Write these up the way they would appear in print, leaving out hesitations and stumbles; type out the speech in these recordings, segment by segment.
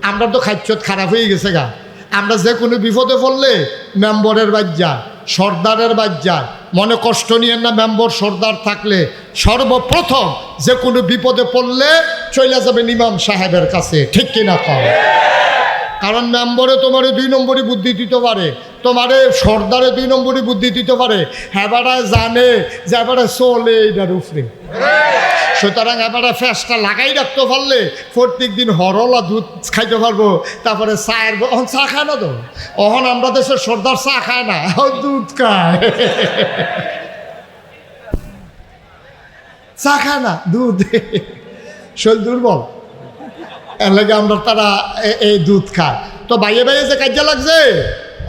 আমরা তো খাদ্যত খারাপ হয়ে গেছে গা। আমরা যে কোনো বিপদে পড়লে মেম্বরের বাজ্যা, সর্দারের বাজ্যা, মনে কষ্ট নিয়েন না। মেম্বর সর্দার থাকলে সর্বপ্রথম যে কোনো বিপদে পড়লে চলে যাবেন ইমাম সাহেবের কাছে, ঠিক কিনা কম? কারণ মেম্বরে তোমার 2 নম্বরই বুদ্ধি দিতে পারে, তোমারে সর্দারে 2 নম্বরই বুদ্ধি দিতে পারে। হ্যাঁ জানে যে এবারে চলে এইটার উপরে, সুতরাং এবারে ফ্যাসটা লাগাই রাখতে পারলে প্রত্যেক দিন হরলা দুধ খাইতে পারবো। তারপরে চায়ের অহন চা খায় না তো, অহন আমরা দেশের সর্দার চা খায় না, দুধ খায়। চা খায় না, দুধ। শরীর দুর্বল, এর লাগে আমরা তারা এই দুধ খায়। তো বাইয়ে বাইয়ে যে কাজে লাগছে,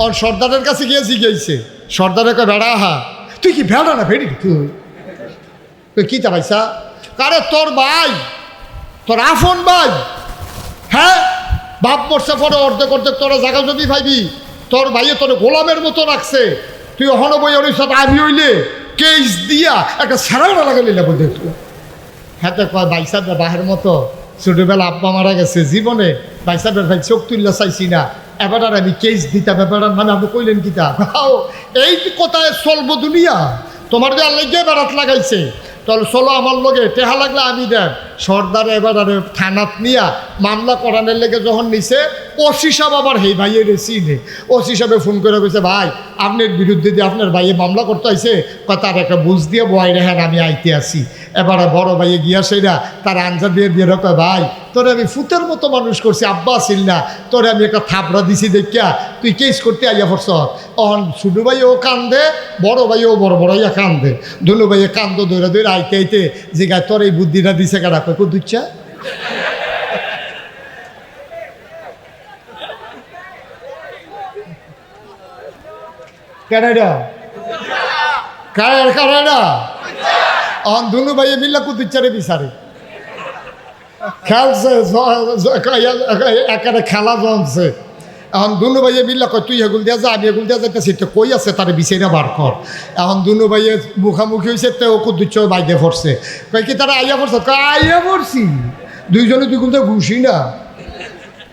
ওর সর্দারের কাছে গিয়ে জিজ্ঞেসে, সর্দারে কয় বেড়া হা, তুই কি ভেড়া না ভেড়ি? তুই কি তা পাইসা? কারে তোর ভাই, তোর আফন ভাই, হ্যাঁ বাপ মরছে পরে অর্ধেক অর্ধেক তোরা জায়গা যদি ভাইবি, তোর ভাইয়ে তোর গোলামের মতো রাখছে, তুই অহন বই ওর সাথে আমি হইলে কেস দিয়া একটা সারাটা লাগালি না বলতে। হ্যাঁ তো কয় বাইসাবের বাহের মতো ছোটবেলা আব্বা মারা গেছে, জীবনে বাইসাবের ভাই চোখ তুললে চাইছি না, এবার আর আমি কেস দিতাম। এবার মানে আপনি কইলেন কিতা? এই কোথায় চলবো দুনিয়া? তোমার যে আল্লাহ গিয়ে বেড়াত লাগাইছে, তাহলে চলো আমার লগে, টেহা লাগলে আমি দেন। সর্দারে এবার থানাত নিয়া মামলা করানোর লেগে যখন নিছে, ওসি সাহেব আবার হেই ভাইয়ের চিনে, ওসি সাহেবে ফোন করে কইছে, ভাই আপনার বিরুদ্ধে দিয়ে আপনার ভাইয়ে মামলা করতে আইছে, তার একটা বুঝ দিয়ে বয় রেহেন আমি আইতে আসি। এবারে বড় ভাইয়ে গিয়া সেরা তার আঞ্জা দিয়ে দিয়ে কয়, ভাই তোরে আমি ফুতের মতো মানুষ করছি, আব্বা আসিল না, তোরে আমি একটা থাপড়া দিছি দেখিয়া তুই কেস করতে আইয়া পড়ছ। অহন ছোটো ভাইও কান্দে, বড় ভাইও বড় বড়াইয়া কান্দে, দুনু ভাইয়ে কান্দ দৌড়া দৌড়ে আইতে আইতে যে গায়ে তোর এই বুদ্ধিটা দিছে কারা? কয় দুচ্ছা কেনাডা কানাডা। অন দুনু ভাইয়ে মিল্লা কুতুচ্চারে বিচারে খেলছে, একেবারে খেলা জমছে। এখন দুনু ভাইয়ে মিল্লা কয়, তুই এগুল দিয়া যা, আমি এগুল দিয়া যাইতেছি, তো কই আছে তার বিচাইরা বার কর। এখন দুনু ভাইয়ে মুখামুখি হয়েছে, তো কুতুচ্চ বাইরে পড়ছে। কয় কি তারা আইয়া পড়ছে? আইয়া পড়ছি, দুইজনে দুই গুলতে ঘুষি না।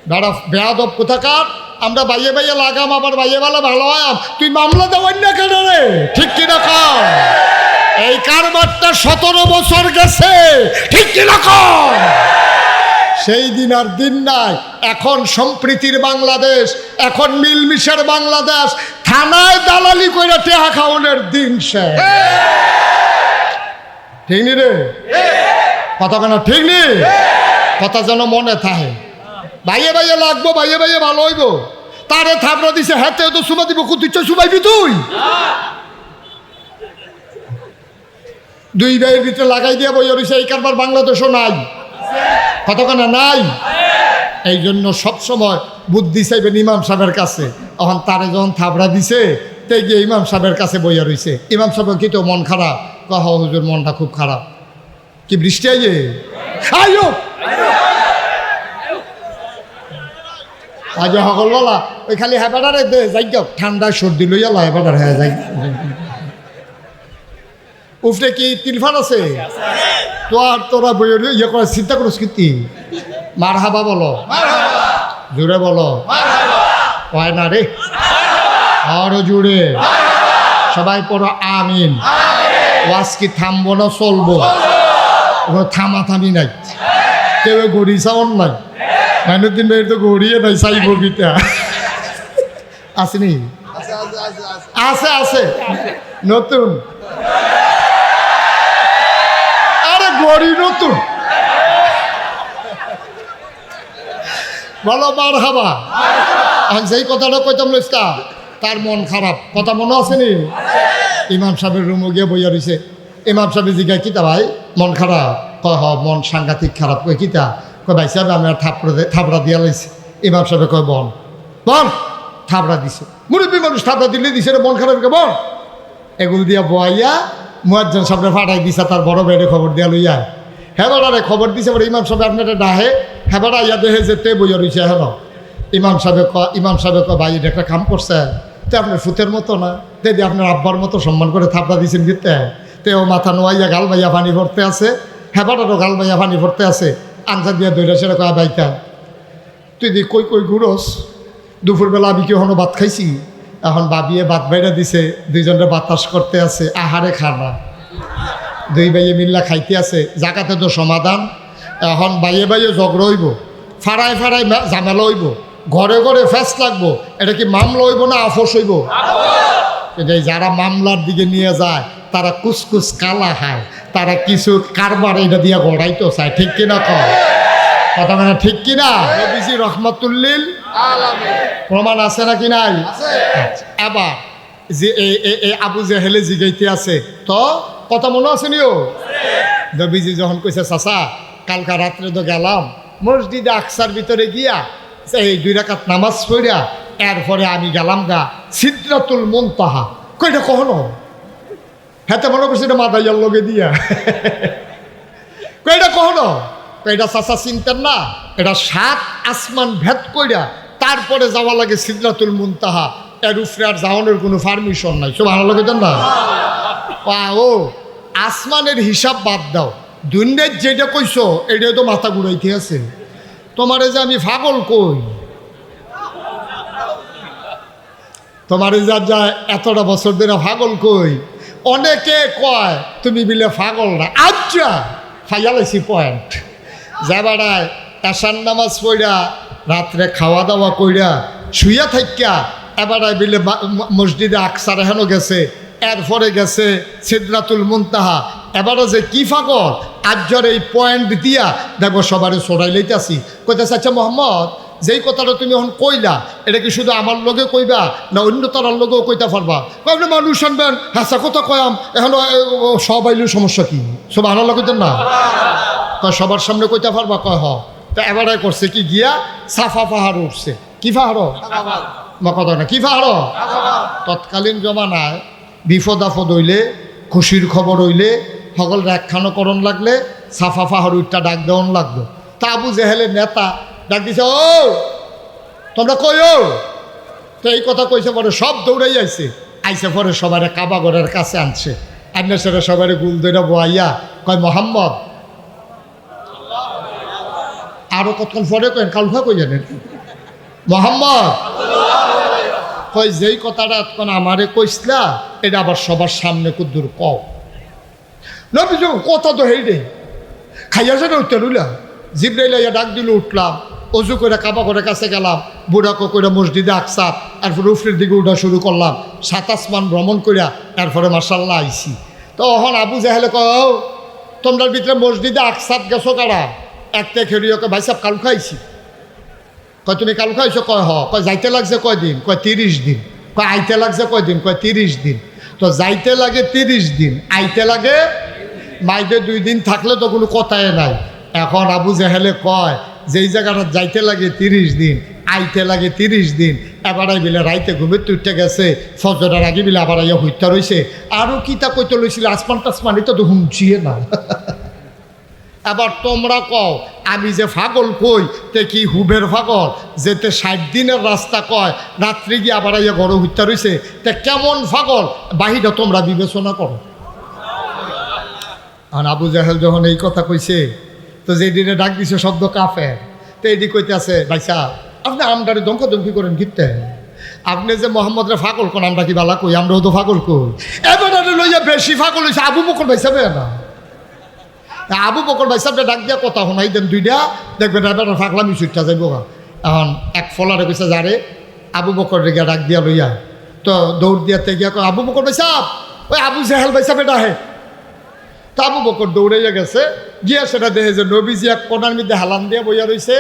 দাঁড়া বেয়াদব কোথাকার, আমরা বাইয়ে বাইয়ে লাগাম, আবার বাইয়ে বেলা ভালো হয়, তুই মামলা দেওয়ার না কেন রে? ঠিক কিনা কম? এই কারবারটা 17 বছর গেছে, ঠিক কিনা কম? সেই দিন আর দিন নাই। এখন সম্প্রীতির বাংলাদেশ, এখন মিলমিশের বাংলাদেশ, থানায় দালালি করে টেহা খাওয়ানোর দিন শেষ। ঠিক নি রে? কথা কেন ঠিক নি? কথা যেন মনে থাকে। ভাইয়ে ভাইয়ে লাগবো, ভাইয়ে ভাইয়ে ভালো হইব। তারে থাপড়া দিছে, হাতে তো সুমা দিব, কুতুচ্ছ সুমাইবি তুই? দুই ভাইয়ের ভিতরে লাগাই দিয়ে বই রয়েছে, এই কারবার বাংলাদেশও নাই। কতক্ষণ নাই? এই জন্য সবসময় বুদ্ধি চাইবেন ইমাম সাহেবের কাছে। এখন তারে যখন থাবড়া দিছে, তে গিয়ে ইমাম সাহেবের কাছে বইয়া রয়েছে। ইমাম সাহেব কি তো মন খারাপ? কহ হুজুর মনটা খুব খারাপ। কি বৃষ্টি আইয়ে? আইও আজ সকল বলা ওই খালি হ্যাঁ যাই ঠান্ডা সর্দি লইয়া লা হ্যাঁ হ্যাঁ যাই। উফরে কি তিলফান আছে? তো আর তোরা বই ইয়ে করে চিন্তা করো স্মৃতি। মার হাবা বলো, জোরে বলো, হয় না রে, আরো জোরে সবাই পড়ো আমিন। ওয়াজ কি থামবো না চলবো? থামাথামি নাই, কেউ গড়ি চাওয়ার নাই। দিন ভাই তো গড়িয়ে নাই, চাই বগিটা আসেনি? আছে আছে নতুন, আরে গড়ি নতুন বলো মার হাবা। যেই কথাটা কইতাম লইস্কা, তার মন খারাপ, কথা মনে আসেনি? ইমাম সাহেবের রুমে গিয়ে বইয়া রয়েছে। ইমাম সাহেব জিজ্ঞাসা, কিতা ভাই মন খারাপ? কয় হ মন সাংঘাতিক খারাপ। কই কিতা? কয় ভাই সাহেব আমি আর থাপড়া দিয়া লাইছি। ইমাম সাহেব কয় বন বন, থাপড়া দিছে। মুরব্বী মানুষ থাপড়া দিলে দিছে রে, মন খারাপ কে বল। এগুলো দিয়া বইয়া মুয়াজ্জিন সাহেবের ফাটাই দিছে, তার বড় ভাইরে খবর দিয়া লইয়া। হ্যাঁ বেড়ারে খবর দিছে, বলে ইমাম সাহেব আপনার ডাহে। হ্যাঁ বেড়া ইয়া দেহে যেতে বইয়া রয়েছে। হ্যাঁ ইমাম সাহেব কয় ভাই এটা একটা কাম করছে, তো আপনার ফুতের মতো না, দিদি আপনার আব্বার মতো সম্মান করে থাপড়া দিয়েছেন দিতে। তেও মাথা নোয়াইয়া গাল ভাইয়া পানি ভরতে আছে। হ্যাঁ বেড়ারও গাল ভাইয়া পানি ভরতে আছে। আনসার দিয়া দৈরা সেটা কয় ভাইটা তুই দি কই কই ঘুরোস? দুপুরবেলা আমি কি হনো ভাত খাইছি? এখন বাবিয়ে ভাত বাইরা দিছে, দুইজনের বাতাস করতে আছে, আহারে খানা দুই ভাইয়ে মিল্লা খাইতে আছে। জাকাতে তো সমাধান। এখন বাইয়ে বাইয়ে ঝগড়া হইব, ফাড়ায় ফাড়ায় ঝামেলা হইব, ঘরে ঘরে ফ্যাস লাগবো। এটা কি মামলা হইব না আফস হইব? এটাই যারা মামলার দিকে নিয়ে যায় তারা কুসকুস কালা খায়, তারা কিছু কারবার এটা দিয়ে গড়াইতো চায়। ঠিক কিনা কয় কথা? মানে ঠিক কিনা? নবীজি রহমাতুল্লিল আলামিন, প্রমাণ আছে নাকি নাই? এবার যে এই আবু জেহেলে জিগাইতে আছে, তো কথা মনে আছে নিও? নবীজি যখন কইছে চাচা কালকা রাত্রে তো গেলাম মসজিদে আকসার ভিতরে গিয়া এই 2 রাকাত নামাজ পড়িয়া, এরপরে আমি গেলাম গা সিদরাতুল মুনতাহা। কইটা কখনো হেতে মনে করছি এটা মাদাইয়ার লগে দিয়া কইটা কখনো? এটা চাচা চিনতেন না, এটা 7 আসমান ভেদ কইরা তারপরে যাওয়া লাগে সিদরাতুল মুনতাহা। এর উপরে আর যাওয়ানোর কোনো পারমিশন নাই। সব ভালো লাগে না? ও আসমানের হিসাব বাদ দাও, দুনিয়ার যেটা কইছো এটা তো মাথা ঘুরাইতে আছে। তোমারে যে আমি পাগল কই, তোমারে যা এতটা বছর ধরে পাগল কই, অনেকে কয় তুমি বিলে পাগল না। আচ্ছা ফাইয়ালাইছি পয়েন্ট। যা বেড়ায় এশার নামাজ পড়া রাত্রে খাওয়া দাওয়া কইরা শুইয়া থাকিয়া এবারে বিলে মসজিদে আকসার হেন গেছে, এরপরে গেছে সিদরাতুল মুনতাহা। এবারে যে কি পাগল আজ্জর এই পয়েন্ট দিয়া দেখো সবারে সরাই লইতেছি। কইতেছে আচ্ছা মোহাম্মদ যেই কথাটা তুমি এখন কইলা এটা কি শুধু আমার লগে কইবা না অন্য তারার লগেও কইতে পারবা? আপনি মানুষ আনবেন, হাসা কথা কয়াম, এখন সব আইলেও সমস্যা কি? সব আনার লগে না কয় সবার সামনে কইতে পারবা? কয় হ। তা এবারে করছে কি গিয়া সাফা পাহাড় উঠছে। কি পাহাড়? কথা না কি পাহাড়? তৎকালীন জমানায় বিপদ আপদ হইলে খুশির খবর হইলে সকল একখানো করণ লাগলে সাফা পাহাড় উঠটা ডাক দেওয়ান লাগতো। তা আবু জেহেলের নেতা ডাক দিছে, ও তোমরা কই? ও তো এই কথা কইছে পরে সব দৌড়াই আইছে। আইসে পরে সবারে কাবা ঘরের কাছে আনছে, আইনে সেটা সবারে গুল দইরা বয়াইয়া কয় মোহাম্মদ আরো কতক্ষণ পরে কেন কালুফা কই জানেন মোহাম্মদ কই যেই কথাটা এখন আমারে কইসলা এটা আবার সবার সামনে কুদ্দুর কও। নবী কথা তো হেই রে খাইয়া যেন উঠতে রইলা জিব্রাইল ইয়া ডাক দিল, উঠলাম, অজু করে কাবা করে কাছে গেলাম, বুড়াকো করে মসজিদে আকসার, এরপরে উফরের দিকে উঠা শুরু করলাম, 7 আসমান ভ্রমণ করিয়া এরপরে মাশাল্লাহ আইসি। তো এখন আবু জাহেলে কও তোমরা ভিতরে মসজিদে আকসার গেছো কারা? একটা খেরিওকে ভাই সাহেব কালু খাইছি। কয় তুমি কালু খাইছো? কয় হ। কয় যাইতে লাগছে কয়দিন? কয় 30 দিন। কয় আইতে লাগছে কয়দিন? কয় 30 দিন। তো যাইতে লাগে 30 দিন, আইতে লাগে মাইতে 2 দিন থাকলে তো কোনো কথাই নাই। এখন আবু জাহেলে কয় যেই জায়গাটা যাইতে লাগে 30 দিন, আইতে লাগে 30 দিন, এবার বিলে রাইতে ঘুমে তুইতে গেছে, ফজরের আগে বিলে আবার আইয়া হইতা রয়েছে। আরও কি তা কইতে লইছিল আসমান টাসমানি তো হুমছিয়ে না। এবার তোমরা কও আমি যে পাগল কই তে কি হুবের পাগল যেতে 60 দিনের রাস্তা কয় রাত্রি গিয়ে আবার আইয়া ঘরে হইতা রয়েছে, তে কেমন পাগল বাহিরে তোমরা বিবেচনা করো। আর আবু জাহেল যখন এই কথা কইছে তো যে দিনে ডাক দিছে শব্দ কাফের, তো এদিক কইতে আছে ভাই সাহেব আপনি আমদারে ধমকি করেন কিনতে, আপনি যে মোহাম্মদরে ফাগল কোন আমরা কি বালা কই? আমরাও তো ফাগল কই। এবারে লইয়া বেশি ফাগল হয়েছে আবু বকর ভাই সাহেব না। আবু বকর ভাই সাহেবটা ডাক দিয়া কথা শোনাই দেন 2টা, দেখবেন এবার ফাগলামি ছুটটা যাইব। এখন এক ফলারে কইছে যারে আবু বকর রেগা ডাক দিয়া লইয়া, তো দৌড় দিয়াতে গিয়া কয় আবু বকর ভাই সাহেব ওই আবু জাহেল ভাই সাহেব এটা হে। তা আবু বকর দৌড়াইয়া গেছে, গিয়া সেটা দেখে যে নবীজি এক কোনার মধ্যে হালান দিয়া বইয়া রয়েছে,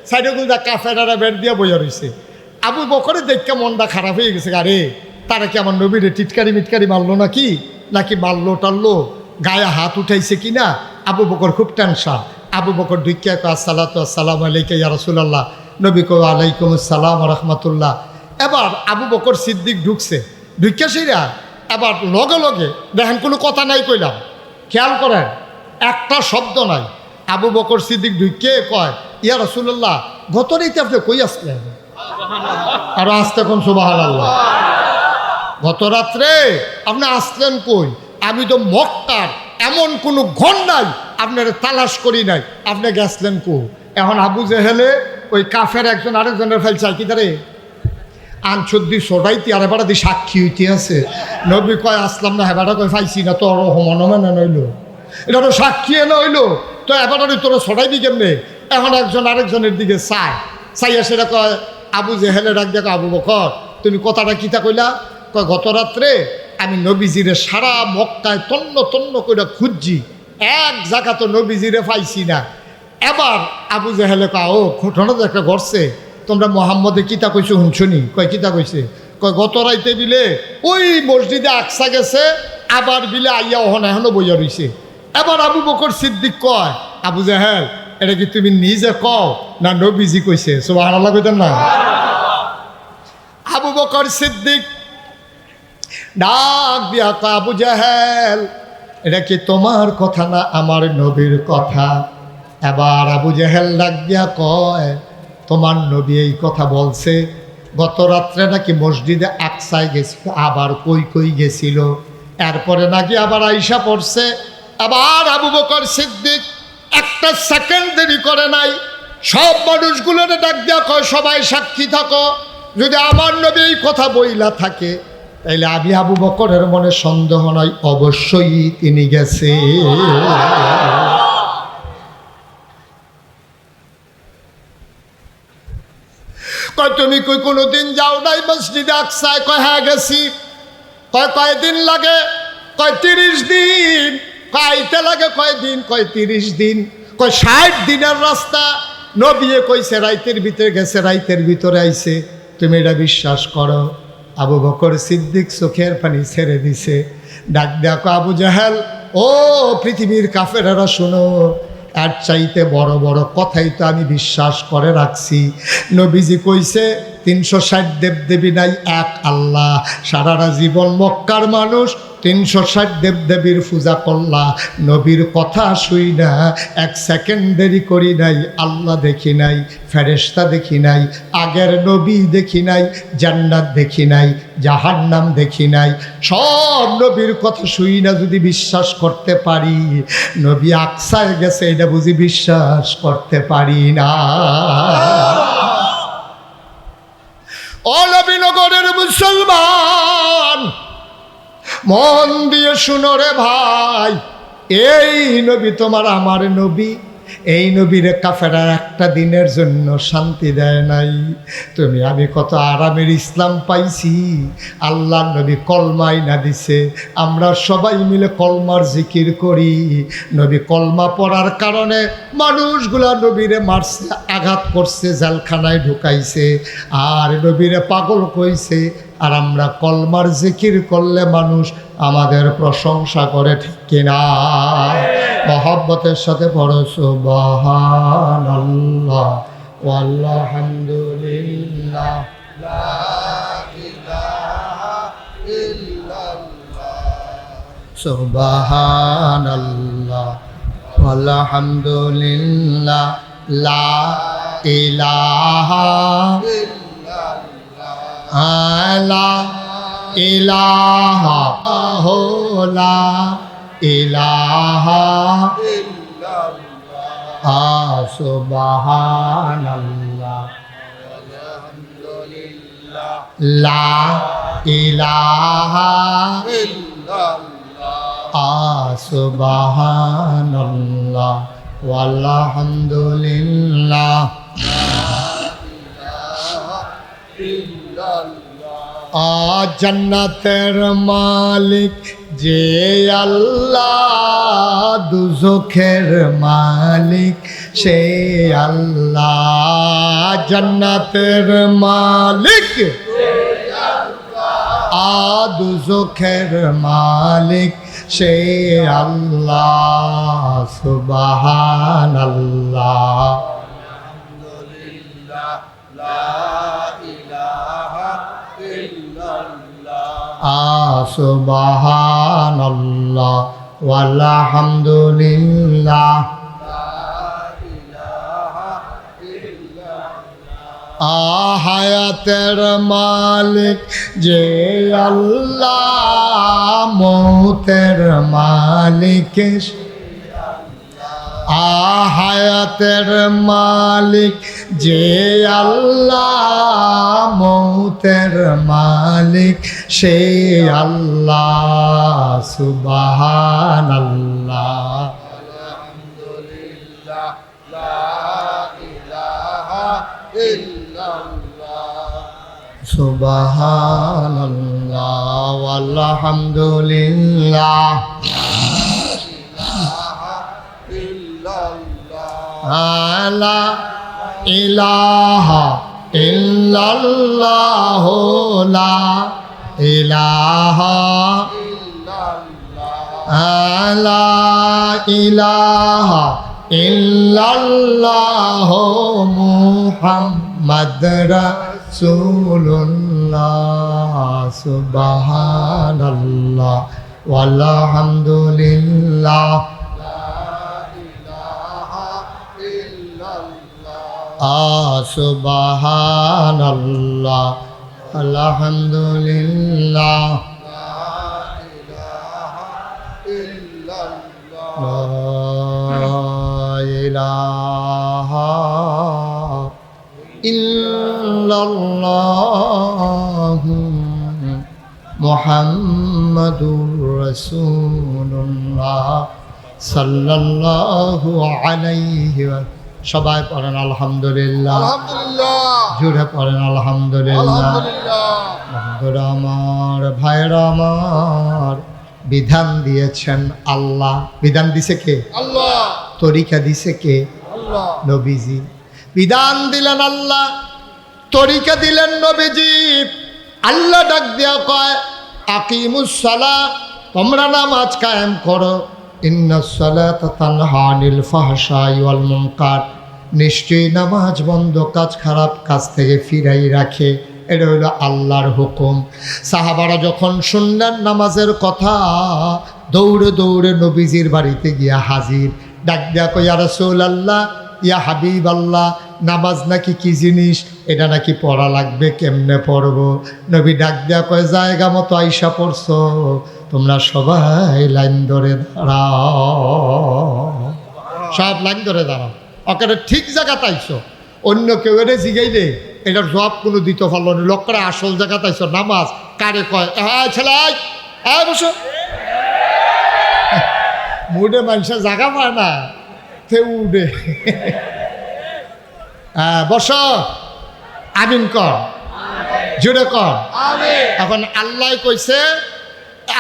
সাইডে গুলদা কাফেরারা বের দিয়া বইয়া রয়েছে। আবু বকরের দেখে মনটা খারাপ হয়ে গেছে, আরে তারা কি আমার নবীরে টিটকারি মিটকারি মারলো নাকি মারলো টারলো, গায়ে হাত উঠাইছে কিনা। আবু বকর খুব টেনশন। আবু বকর ঢুকিয়া কয় আসসালাতু আসসালামু আলাইকা ইয়া রাসূলুল্লাহ। নবী কয় আলাইকুম আসসালাম রাহমাতুল্লাহ। এবার আবু বকর সিদ্দিক ঢুকছে, ঢুকিয়া সেইরা এবার লগে লগে দেখেন কোনো কথা নাই কইলাম, খেয়াল করেন একটা শব্দ নাই। আবু বকর সিদ্দিক ঢুকে কয় ইয়া রাসূলুল্লাহ গত রাতে আপনি কই আসলেন? আর আসতে কোন সুবহানাল্লাহ, গত রাত্রে আপনি আসলেন কই? আমি তো মক্কার এমন কোনো ঘর নাই আপনার তালাশ করি নাই, আপনি গেছলেন কো? এখন আবু জেহেলে ওই কাফের একজন আরেকজনের ফেল চাই কি তারে আনছদ্দি সোটাইতে আর এবার দি সাক্ষী হইতে আছে নবী কয় আসলাম না হেবাটা কয় পাইছি না তোর মনে নইল এটা তো সাক্ষী এনে হইলো তো এবার তোর সোটাইবি কেমনে এখন একজন আরেকজনের দিকে চাইয়া সেটা কয় আবু জেহেলে ডাক দেখো আবু বকর তুমি কথাটা কিতা কইলা কয় গত রাত্রে আমি নবীজিরে সারা মক্কায় তন্ন তন্ন করে খুঁজছি এক জায়গা তো নবীজিরে পাইছি না। এবার আবু জেহেলে কয় ও ঘটনা তো একটা ঘটছে তোমরা মোহাম্মদে কিতা কইছো শুনছনি কয় কিতা কইছে কয় গত রাইতে বিলে ওই মসজিদে আকসা গেছে আবার বিলে আইয়া এখনো বইয়া রইছে। এবার আবু বকর সিদ্দিক কয় আবু জেহেল এটা কি তুমি নিজে কও না নবীজি কইছে সুবহানাল্লাহ কইতেন না। আবু বকর সিদ্দিক ডাক দিয়া কয় আবু জেহেল এটা কি তোমার কথা না আমার নবীর কথা। এবার আবু জেহেল ডাক দিয়া কয় তোমার নবী এই কথা বলছে গত রাত্রে নাকি মসজিদে আকসায় গেছিল আবার কই কই গেছিল এরপরে নাকি আবার আইসা পড়ছে। আবার আবু বকর সিদ্দিক একটা সেকেন্ড দেরি করে নাই সব মানুষগুলোরে ডাক দিয়া কয় সবাই সাক্ষী থাকো যদি আমার নবী এই কথা বইলা থাকে তাইলে আমি আবু বকরের মনে সন্দেহ নয় অবশ্যই তিনি গেছে। কয় তুমি কই কোনোদিন যাও নাই মসজিদে আকসায় কয় হ্যাঁ গেছি। কয় কয়দিন লাগে কয় 30 দিন। কয়তে লাগে কয়দিন কয় 30 দিন। কয় 60 দিনের রাস্তা নবীয়ে কইছে রাইতের ভিতরে গেছে রাইতের ভিতরে আইছে তুমি এটা বিশ্বাস করো। আবু বকর সিদ্দিক চোখের পানি ছেড়ে দিছে ডাক দেখো আবু জাহেল ও পৃথিবীর কাফেরেরা শোনো আর চাইতে বড় বড় কথাই তো আমি বিশ্বাস করে রাখছি। নবীজি কইছে 360 দেবদেবী নাই এক আল্লাহ। সারাটা জীবন মক্কার মানুষ 360 দেবদেবীর পূজা করলা নবীর কথা শুই না এক সেকেন্ড দেরি করি নাই। আল্লাহ দেখি নাই ফেরেশতা দেখি নাই আগের নবী দেখি নাই জান্নাত দেখি নাই জাহান্নাম দেখি নাই সব নবীর কথা শুই না যদি বিশ্বাস করতে পারি নবী আকসায় গেছে এটা বুঝি বিশ্বাস করতে পারি না। ও নবীনগরের মুসলমান মন দিয়ে শুনো রে ভাই এই নবী তোমার আমার নবী এই নবীরে কাফেরা একটা দিনের জন্য শান্তি দেয় নাই। তুমি আমি কত আরামের ইসলাম পাইছি আল্লাহ নবী কলমাই না দিছে আমরা সবাই মিলে কলমার জিকির করি। নবী কলমা পড়ার কারণে মানুষগুলা নবীরে মারছে আঘাত করছে জেলখানায় ঢুকাইছে আর নবীরে পাগল কইছে। আর আমরা কলমার জিকির করলে মানুষ আমাদের প্রশংসা করে ঠিক কিনা মহব্বতের সাথে পড়ো সুবহানাল্লাহ ওয়ালহামদুলিল্লাহ লা ইলাহা ইল্লাল্লাহ সুবহানাল্লাহ ওয়ালহামদুলিল্লাহ লা ইলাহা লা ইলাহা লা ইলাহা ইল্লাল্লাহ সুবহানাল্লাহ আলহামদুলিল্লাহ লা ইলাহা ইল্লাল্লাহ সুবহানাল্লাহ ওয়ালহামদুলিল্লাহ জান্নাতের মালিক যে আল্লাহ দুজখের মালিক সে আল্লাহ। জান্নাতের মালিক দুজখের মালিক সে আল্লাহ সুবহানাল্লাহ সুবহানাল্লাহ ওয়ালহামদুলিল্লাহ হায়াতের মালিক যে আল্লাহ মৌতের মালিক হায়াতের মালিক যে আল্লাহ, মৌতের মালিক সে আল্লাহ। সুবহানাল্লাহ, আলহামদুলিল্লাহ, লা ইলাহা ইল্লাল্লাহ। সুবহানাল্লাহ আলহামদুলিল্লাহ, লা ইলাহা ইল্লাল্লাহ, লা ইলাহা লা ইলাহা ইল্লাল্লাহ, মুহাম্মদ রাসূলুল্লাহ। সুবহানাল্লাহ ওয়ালহামদুলিল্লাহ, সুবহানাল্লাহ আলহামদুলিল্লাহ, লা ইলাহা ইল্লাল্লাহ, মুহাম্মাদুর রাসূলুল্লাহ সাল্লাল্লাহু আলাইহি ওয়া। সবাই পড়েন আলহামদুলিল্লাহ, আলহামদুলিল্লাহ, জোরে পড়েন আলহামদুলিল্লাহ। আলহামদুলিল্লাহ। বন্ধুরা আমার, ভাইরা আমার, বিধান দিয়েছেন আল্লাহ। বিধান দিছে কে? আল্লাহ, তরিকা দিছে কে? আল্লাহ। নবীজি। বিধান দিলেন আল্লাহ, তরিকা দিলেন নবীজি। আল্লাহ ডাক দিয়া কয়, আকিমুস সালাহ, তোমরা নামাজ কায়েম করো। ইন্নাস সালাতা তানহা আনিল ফাহশাই ওয়াল মুনকার, নিশ্চয়ই নামাজ বন্ধ কাজ, খারাপ কাজ থেকে ফিরাই রাখে। এটা হলো আল্লাহর হুকুম। সাহাবারা যখন শুনলেন নামাজের কথা, দৌড়ে দৌড়ে নবীজির বাড়িতে গিয়া হাজির। ডাক দিয়া কয়, ইয়া রাসূলুল্লাহ, ইয়া হাবিব আল্লাহ, নামাজ নাকি কি জিনিস, এটা নাকি পড়া লাগবে, কেমনে পড়বো? নবী ডাক দিয়া কয়, জায়গা মতো আইসা পড়ছো, তোমরা সবাই লাইন ধরে দাঁড়াও। সব লাইন ধরে দাঁড়াও। ওকে ঠিক জায়গাতে আইসো। অন্য কেউ এনে জিগাইলে এটার জবাব কোনো দিতে পারলো না। লোকরা আসল জায়গাতে আইসো, নামাজ কারে কয়? হ্যাঁ ছেলে, বসো। মুডে মানুষের জায়গা পায় না, তে উডে। বস, আমিন কর, জোরে কর। এখন আল্লাহ কইছে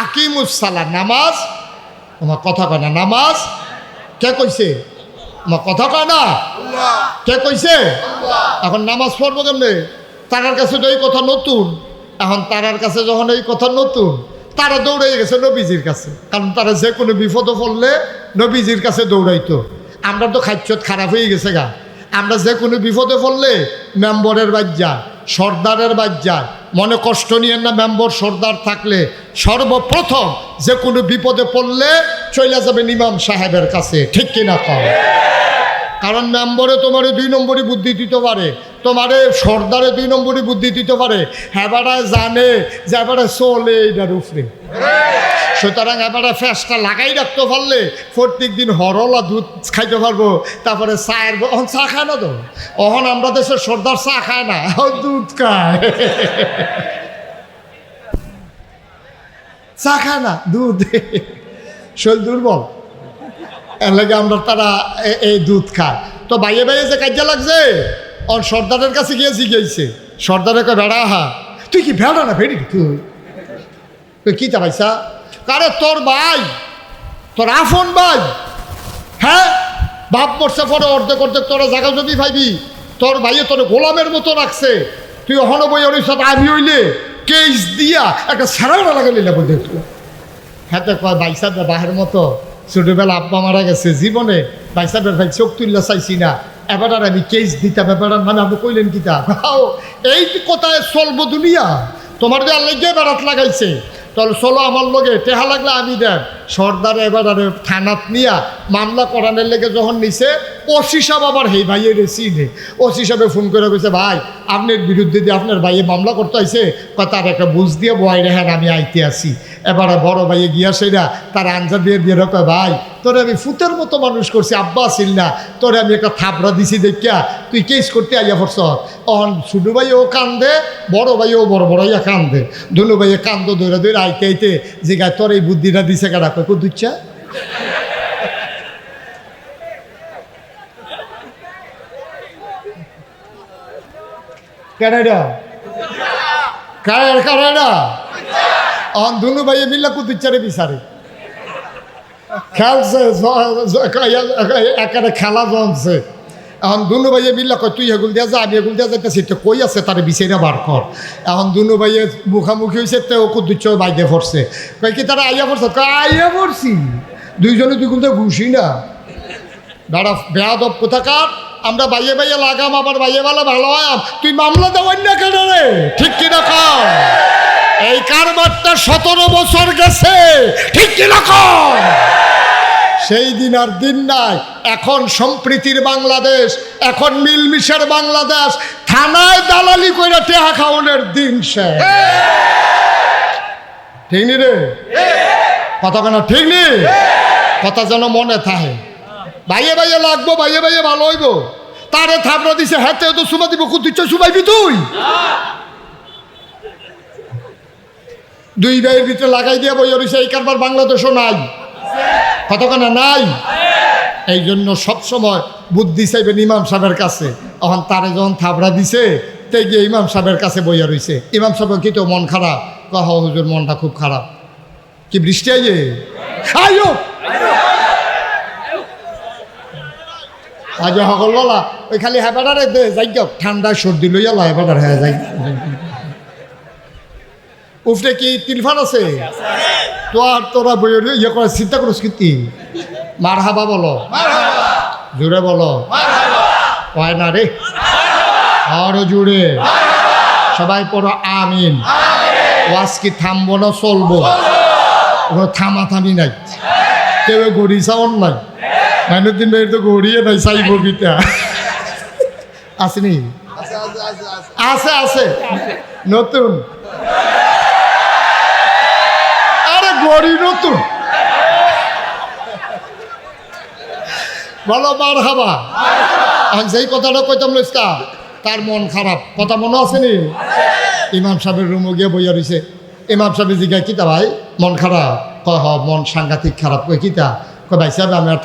আকিমুস সালাহ, নামাজ। তোমার কথা কয় না, নামাজ কে কইছে? আমার কথা কয় না, কে কইছে? এখন নামাজ পড়বো কেমনে? তারার কাছে তো এই কথা নতুন। এখন তারার কাছে যখন এই কথা নতুন, তারা দৌড়ে গেছে নবীজির কাছে। কারণ তারা যে কোনো বিপদে পড়লে নবীজির কাছে দৌড়াইতো। আমরা তো খাচ্ছত খারাপ হয়ে গেছে গা। আমরা যে কোনো বিপদে পড়লে মেম্বরের বাজ্যা, সর্দারের বাজ্যা, মনে কষ্ট নিয়েন না। মেম্বর সর্দার থাকলে সর্বপ্রথম যে কোনো বিপদে পড়লে চলে যাবেন ইমাম সাহেবের কাছে, ঠিক কিনা কম? কারণ মেম্বরে তোমারে 2 নম্বরই বুদ্ধি দিতে পারে, তোমারে সর্দারে 2 নম্বরই বুদ্ধি দিতে পারে। হেবারা জানে যে এবারে চলে এইটার উপরে। সুতরাং এবারে ফ্যাসটা লাগাই রাখতে পারলে প্রত্যেক দিন হরলা দুধ খাইতে পারবো। তারপরে চায়ের, এখন চা খায় না তো, এখন আমরা দেশের সর্দার চা খায় না, দুধ খায়। চা খায় না, দুধ। শরীর দুর্বল, এর লাগে আমরা তারা এই দুধ খায়। তো বাইয়ে বাইয়ে যে কাজে লাগছে, ওর সর্দারের কাছে গিয়ে জিগেছে। সর্দারে কয়, বেড়া, হা তুই কি বেড়া না ভেড়ি? তুই কি তা পাইছা? কারে তোর ভাই, তোর আফন ভাই। হ্যাঁ, বাপ মরছে পরে অর্ধেক অর্ধেক তোরা জায়গা যদি ভাইবি, তোর ভাইয়ে তোর গোলামের মতো রাখছে। তুই অহনো বই ওর সাথে আমি হইলে কেস দিয়া একটা সারা লাগালি না বলতে। হ্যাঁ, তো কয় বাইসাদের বাহের মতো ছোটবেলা আব্বা মারা গেছে, জীবনে বাইসাদের ভাই চোখ তুললে চাইছি না, এবার আর আমি কেস দিতাম। এবার মানে আপনি কইলেন কিতা? এই কোথায় চলবো দুনিয়া? তোমার যে আল্লাহ বেড়াত লাগাইছে, তাহলে চলো আমার লগে, টেহা লাগলে আমি দেব, সর্দার এবার থানাত নিয়া মামলা করানোর লেগে যখন নিছে ওসি সাহেব আবার হেই ভাইয়ের চিনে ওসি সাহেবে ফোন করে বলছে ভাই আপনার বিরুদ্ধে দিয়ে আপনার ভাইয়ে মামলা করতে আইছে তার একটা বুঝ দিয়ে বয় রেখেন আমি আইতে আসি। এবারে বড় ভাইয়ে গিয়া সেরা তার আঞ্জা দিয়ে দিয়ে রকম ভাই তোরে আমি ফুতের মতো মানুষ করছি আব্বা আসিল না তোরে আমি একটা থাপড়া দিছি দেখিয়া তুই কেস করতে আইয়া পড়ছ। অন ছোটো ভাইও কান্দে বড় ভাইও বড় বড়াইয়া কান্দে দুনু ভাইয়ে কান্দ দৌড়ে দৌড়ে আইতে আইতে যে গায়ে তোর এই বুদ্ধিটা দিছে কেডা কই দুচ্ছা কেডা কারা অন দুনু ভাইয়ে মিল্লা কুতুচ্চারে বিচারে খেলছে একেবারে খেলা জমছে। এখন দুনু ভাইয়ে মিল্লা কয় তুই এগুল দিয়া যা আমি এগুল দিয়া যাইতেছি তো কই আছে তার বিচাইরা বার কর। এখন দুনু ভাইয়ে মুখামুখি হয়েছে তো কুতুচ্চ বাইদে পড়ছে কয় কি তারা আইয়া পড়ছে আইয়া পড়ছি দুইজনে দুই গুলতে ঘুষি না দাঁড়া বেয়াদব কোথাকার আমরা বাইয়ে বাইয়ে লাগাম আবার বাইয়ে বেলা ভালো হয় তুই মামলা দেওয়ার না কেন রে ঠিক কিনা কর এই কারবারটা 17 বছর গেছে ঠিক কিনা কর সেই দিন আর দিন নাই। এখন সম্প্রীতির বাংলাদেশ এখন মিলমিশের বাংলাদেশ থানায় দালালি করে টেহা খাওয়ানোর দিন শেষ ঠিক নি রে কথা কেন ঠিক নি কথা যেন মনে থাকে ভাইয়ে ভাইয়ে লাগবো ভাইয়ে ভাইয়ে ভালো হইব তারে থাপড়া দিছে হাতে তো সুমা দিব কুতুচ্ছ সুমাইবি তুই দুই ভাইয়ের ভিতরে লাগাই দিয়ে বই রয়েছে এই কারবার বাংলাদেশও নাই কতখানা নাই। এই জন্য সবসময় বুদ্ধি চাইবেন ইমাম সাহেবের কাছে। এখন তারে যখন থাপড়া দিছে তাই গিয়ে ইমাম সাহেবের কাছে বইয়া রয়েছে ইমাম সাহেবের কি তো মন খারাপ কহ হুজুর মনটা খুব খারাপ কি বৃষ্টি আইয়ে আইও আজ সকল বলা ওই খালি হেবাডারে দে যাই হোক ঠান্ডা সর্দি লইয়া লা হেবাডার হ্যাঁ যাই উফরে কি তিলফান আছে তো আর তোরা বইয়ের ইয়ে করে চিন্তা করিস কি মার হাবা বলো জোরে বলো হয় না রে আরো জোরে সবাই পড়ো আমিন। ওয়াজ কি থামবো না চলবো থামাথামি নাই কেউ গড়ি চাওয়ার নাই মাইনুদ্দিন ভাইয়ের তো গড়িয়ে নাই চাইব কিটা আসেনি আছে আছে নতুন আরে গড়ি নতুন বলো মার হাবা যেই কথাটা কইতাম লইস্কা তার মন খারাপ কথা মনে আসেনি ইমাম সাহেবের রুমে গিয়ে বইয়া রয়েছে ইমাম সাহেব জিজ্ঞাসা কিতা ভাই মন খারাপ কয় হ মন সাংঘাতিক খারাপ কই কিতা কয় ভাই সাহেব আমি আর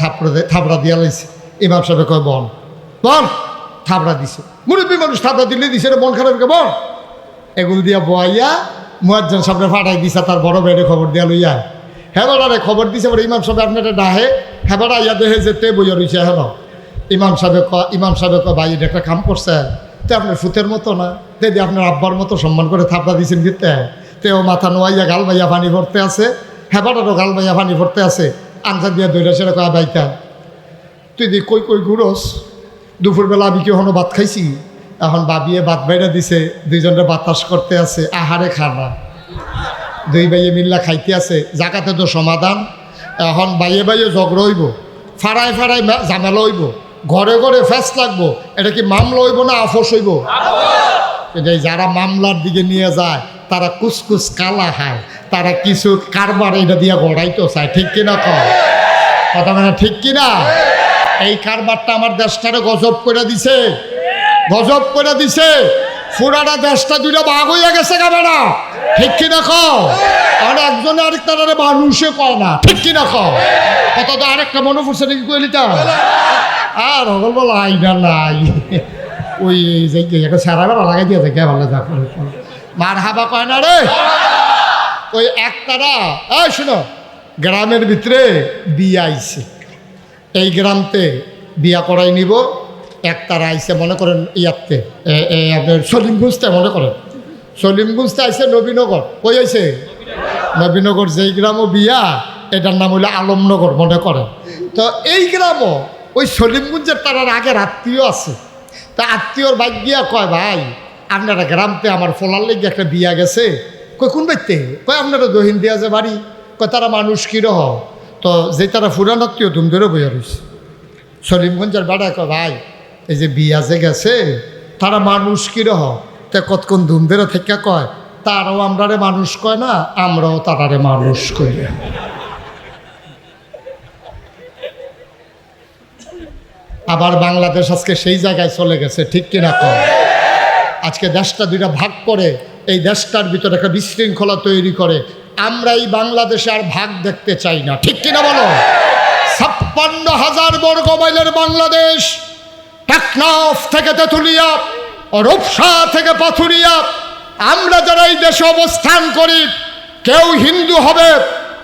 থাপড়া দিয়া লাইছি ইমাম সাহেব কয় বন বন থাপড়া দিছে মুরব্বী মানুষ থাপড়া দিলে দিছে রে মন খারাপ কে বন এগুলো দিয়া বইয়া মুয়াজ্জিন সাহেবের ফাটাই দিছে তার বড় বেড়ে খবর দিয়া লইয়া হেবারে খবর দিছে বলে ইমাম সাহেব আপনার ডাহে হেবারা ইয়া দেহে যেতে বইয়া রয়েছে হেন ইমাম সাহেব কয় ভাই এটা একটা কাম করছে তো আপনার ফুতের মতো না দিদি আপনার আব্বার মতো সম্মান করে থাপড়া দিয়েছেন দিতে তেও মাথা নোয়াইয়া গাল বাইয়া পানি ভরতে আছে হেবাটারও গাল বাইয়া পানি ভরতে আছে আনসার দিয়া দইরা সেটা কয়া বাইতা তুই দি কই কই ঘুরোস দুপুরবেলা আমি কি হনো ভাত খাইছি এখন বাবিয়ে ভাত বাইরা দিছে দুইজনের বাতাস করতে আছে আহারে খানা দুই ভাইয়ে মিল্লা খাইতে আছে জাগাতে তো সমাধান এখন বাইয়ে বাইয়ে ঝগড়া হইব ফাড়ায় ফাড়ায় ঝামেলা হইব ঘরে ঘরে ফ্যাস লাগবো এটা কি মামলা হইব না আফস হইব এটাই যারা মামলার দিকে নিয়ে যায় তারা কুসকুস কালা খায় তারা কিছু কারবার এটা দিয়ে গড়াইতো চায় ঠিক কিনা কথা মানে ঠিক কিনা এই কারবারটা আমার দেশটারে গজব করে দিছে গজব করে দিছে পুরাটা দেশটা দুইটা ভাগ হইয়া গেছে না ঠিক কিনা আর একজনে আরেকটারে মানুষে কয় না ঠিক কিনা কত তো আরেকটা মনে পড়ছে নাকি কইলিটা আর হল বলা আইনা নাই ওই যে সারা বেলা লাগাই দিয়ে যায় ভালো যা মার হাবা কয় না রে ওই একতারা এই শুনো গ্রামের ভিতরে বিয়ে আইছে এই গ্রামতে বিয়া করাই নিব একতারা আইসে মনে করেন ইয়াতে আপনার সলিমগঞ্জতে মনে করেন সলিমগঞ্জতে আইসে নবীনগর কই আইসে নবীনগর যেই গ্রামও বিয়া এটার নাম হইলো আলমনগর মনে করেন তো এই গ্রামও ওই সলিমগঞ্জের তারার আগের আত্মীয় আছে তা আত্মীয়র বাইক গিয়া কয় ভাই আপনারা গ্রামতে আমার ফলার লেগে একটা বিয়া গেছে কই কোন বাইতে কয় আপনারা দহিন দিয়া যে বাড়ি কয় তারা মানুষ কী রহ তো যে তারা ফুরানাত্মীয় ধুম ধরে বইয়া রয়েছে। সলিমগঞ্জের বেড়া কয় ভাই এই যে বিয়া যে গেছে তারা মানুষ কিরহ তে কতক্ষণ ধুম ধরে থেকে কয় তারাও আমরারে মানুষ কয় না, আমরাও তারারে মানুষ কই। আবার বাংলাদেশ আজকে সেই জায়গায় চলে গেছে, ঠিক কিনা কয়? আজকে দেশটা দুইটা ভাগ করে এই দেশটার ভিতরে একটা বিশৃঙ্খলা তৈরি করে। আমরা এই বাংলাদেশে আর ভাগ দেখতে চাই না, ঠিক কিনা বলো? 56,000 বর্গ মাইলের বাংলাদেশ, টেকনাফ থেকে তেঁতুলিয়া, রূপসা থেকে পাথুরিয়া, আমরা যারা এই দেশে অবস্থান করি কেউ হিন্দু হবে,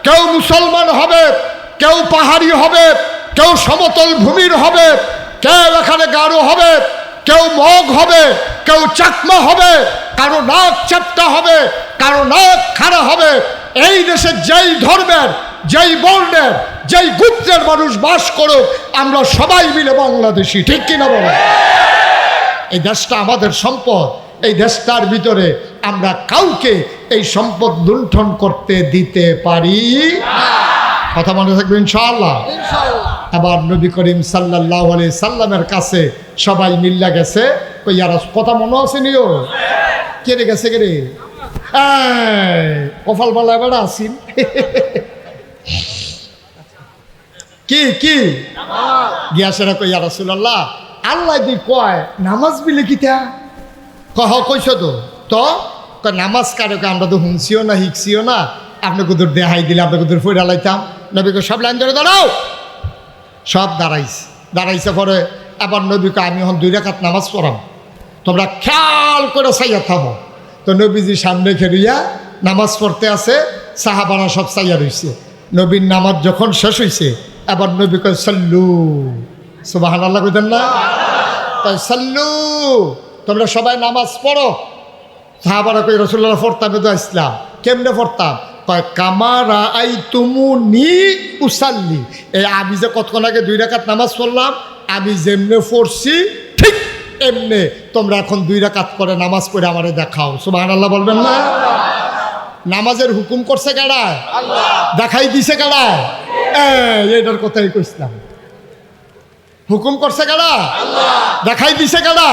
কেউ মুসলমান হবে, কেউ পাহাড়ি হবে, কেউ সমতল ভূমির হবে, কেউ এখানে গারো হবে, কেউ মগ হবে, কেউ চাকমা হবে, কারো নাক চাপটা হবে, কারো নাক খাড়া হবে। এই দেশে যেই ধর্মের, যেই বর্ণের, যেই গোত্রের মানুষ বাস করুক, আমরা সবাই মিলে বাংলাদেশি, ঠিক কিনা বলো? এই দেশটা আমাদের সম্পদ, এই দেশটার ভিতরে আমরা কাউকে এই সম্পদ লুণ্ঠন করতে দিতে পারি। কথা মনে থাকবে ইনশাআল্লাহ। আবার নবী করিম সাল্লাল্লাহু আলাইহি সাল্লামের কাছে সবাই মিল্লা গেছে, কইয়ার কথা মনে আছে নিও কে রে গেছে কে রে কপাল বালা এবার আসিন কি কি গিয়া সেরা কইয়া রাসূলুল্লাহ আল্লাহ দি কয় নামাজ বিলে কিতা কহ কইছ তো নামাজ কারে আমরা তো শুনছিও না শিখছিও না, আপনাকে দূর দেখাই দিলে আপনাকে দূর ফইরা লাইতাম। নবীকে সব লাইন ধরে দাঁড়াও, সব দাঁড়াইছে পরে আবার নবীকে আমি এখন 2 রাকাত নামাজ পড়াম, তোমরা খেয়াল করে চাইয়া থামো। তো নবীজি সামনে খেলিয়া নামাজ পড়তে আছে, সাহাবারা সব চাইয়া রইছে। নবীর নামাজ যখন শেষ হইছে আবার নবী কয় সাল্লু, সুবহানাল্লাহ কইতেন না? তাই সাল্লু, তোমরা সবাই নামাজ পড়ো। সাহাবারা কই রাসূলুল্লাহ পড়তাম তো ইসলাম কেমনে পড়তাম? কয় কামারা আই তুমুনি উসাল্লি, এই আমি যে কতক্ষণ আগে 2 রাকাত নামাজ পড়লাম, আমি যেমনে পড়ছি ঠিক এমনে তোমরা এখন 2 রাকাত করে নামাজ পড়ে আমারে দেখাও। সুবহানাল্লাহ বলবেন না? নামাজের হুকুম করছে কারা? আল্লাহ। দেখাই দিছে কারা? এটার কথাই কইছিলাম। হুকুম করছে কারা? আল্লাহ। দেখাই দিছে কারা?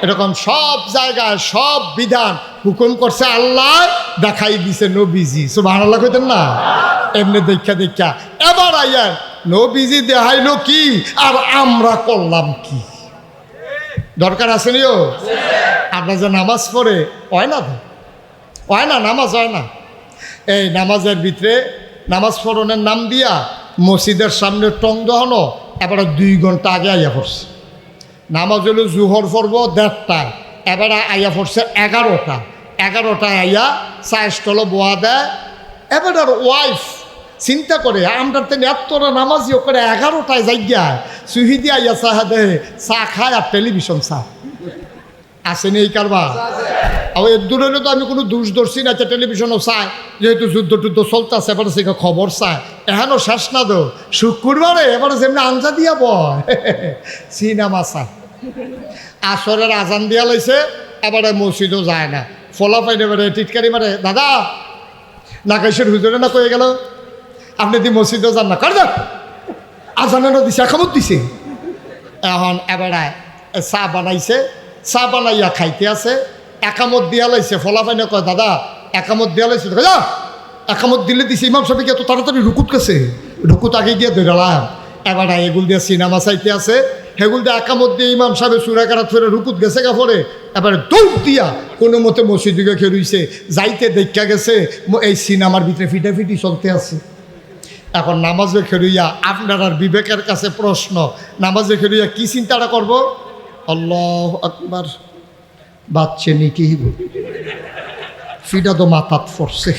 এরকম সব জায়গায় সব বিধান হুকুম করছে আল্লাহ, দেখাই দিছে নবীজি। সুবহানাল্লাহ কইতেন না? এমনি দেখা এবার আইয়ার নবীজি দেখাইলো কি আর আমরা করলাম কি? দরকার আছে নিও আপনার যে নামাজ পড়ে হয় না তো হয় না, নামাজ হয় না। এই নামাজের ভিতরে নামাজ পড়নের নাম দিয়া মসজিদের সামনে টং দহনো এবারে 2 ঘন্টা আগে আইয়া পড়ছে। নামাজ হলো জুহর পড়ব 1:30টায়, এবারে আইয়া পড়ছে 11টায় আইয়া চা স্টলে বোয়া দেয়। এবার আর ওয়াইফ চিন্তা করে আমরা তো এতটা নামাজিও করে 11টায় যাইয়া সুহিদি আইয়া চাহা দেয়, চা খায় আর টেলিভিশন চা আসেনি এই কারবার। আর এর দূর হলে তো আমি কোনো দোষ ধরছি না, টেলিভিশনও চায়, যেহেতু যুদ্ধ টুদ্ধ চলতেছে এবারে সে খবর চায়। এখনও শেষ না তো শুক্রবারে এবারে যেমনি আঞ্জা দিয়া বয় সিনেমা চায়। আসরের আজান দিয়া লাইছে, এবারে মসজিদও যায় না, ফলা পাইনে এবারে টিটকারি মারে, দাদা নাকাইশের হুজুরে না কয়ে গেল আপনি দি মসজিদও যান না, কর যান আজানেরও দিছে একামত দিছে। এখন এবারে চা বানাইছে, চা বানাইয়া খাইতে আছে, একামত দিয়া লাইছে। ফলা পাইনে কয় দাদা একামত দিয়া লাইছে, যা একামত দিলে দিছে ইমাম সাহেব এত তাড়াতাড়ি রুকুত গেছে, রুকুত আগে দিয়ে ধরালাম। এবারে এগুল দিয়ে সিনেমা চাইতে আছে, হেগুল দিয়ে একামত দিয়ে ইমাম সাহেব সুরাকারাত ফেরে রুকুত গেছে গা পরে এবারে দৌড় দিয়া কোনো মতে মসজিদে খেরুইছে, যাইতে দেখা গেছে এই সিনেমার ভিতরে ফিটাফিটি চলতে আছে। এখন নামাজে খেরুইয়া আপনার আর বিবেকের কাছে প্রশ্ন, নামাজে খেরুইয়া কি চিন্তাটা করবো? আল্লাহু আকবার, বাচ্চে নি কি ফিটা তো মাথাত পড়ছে,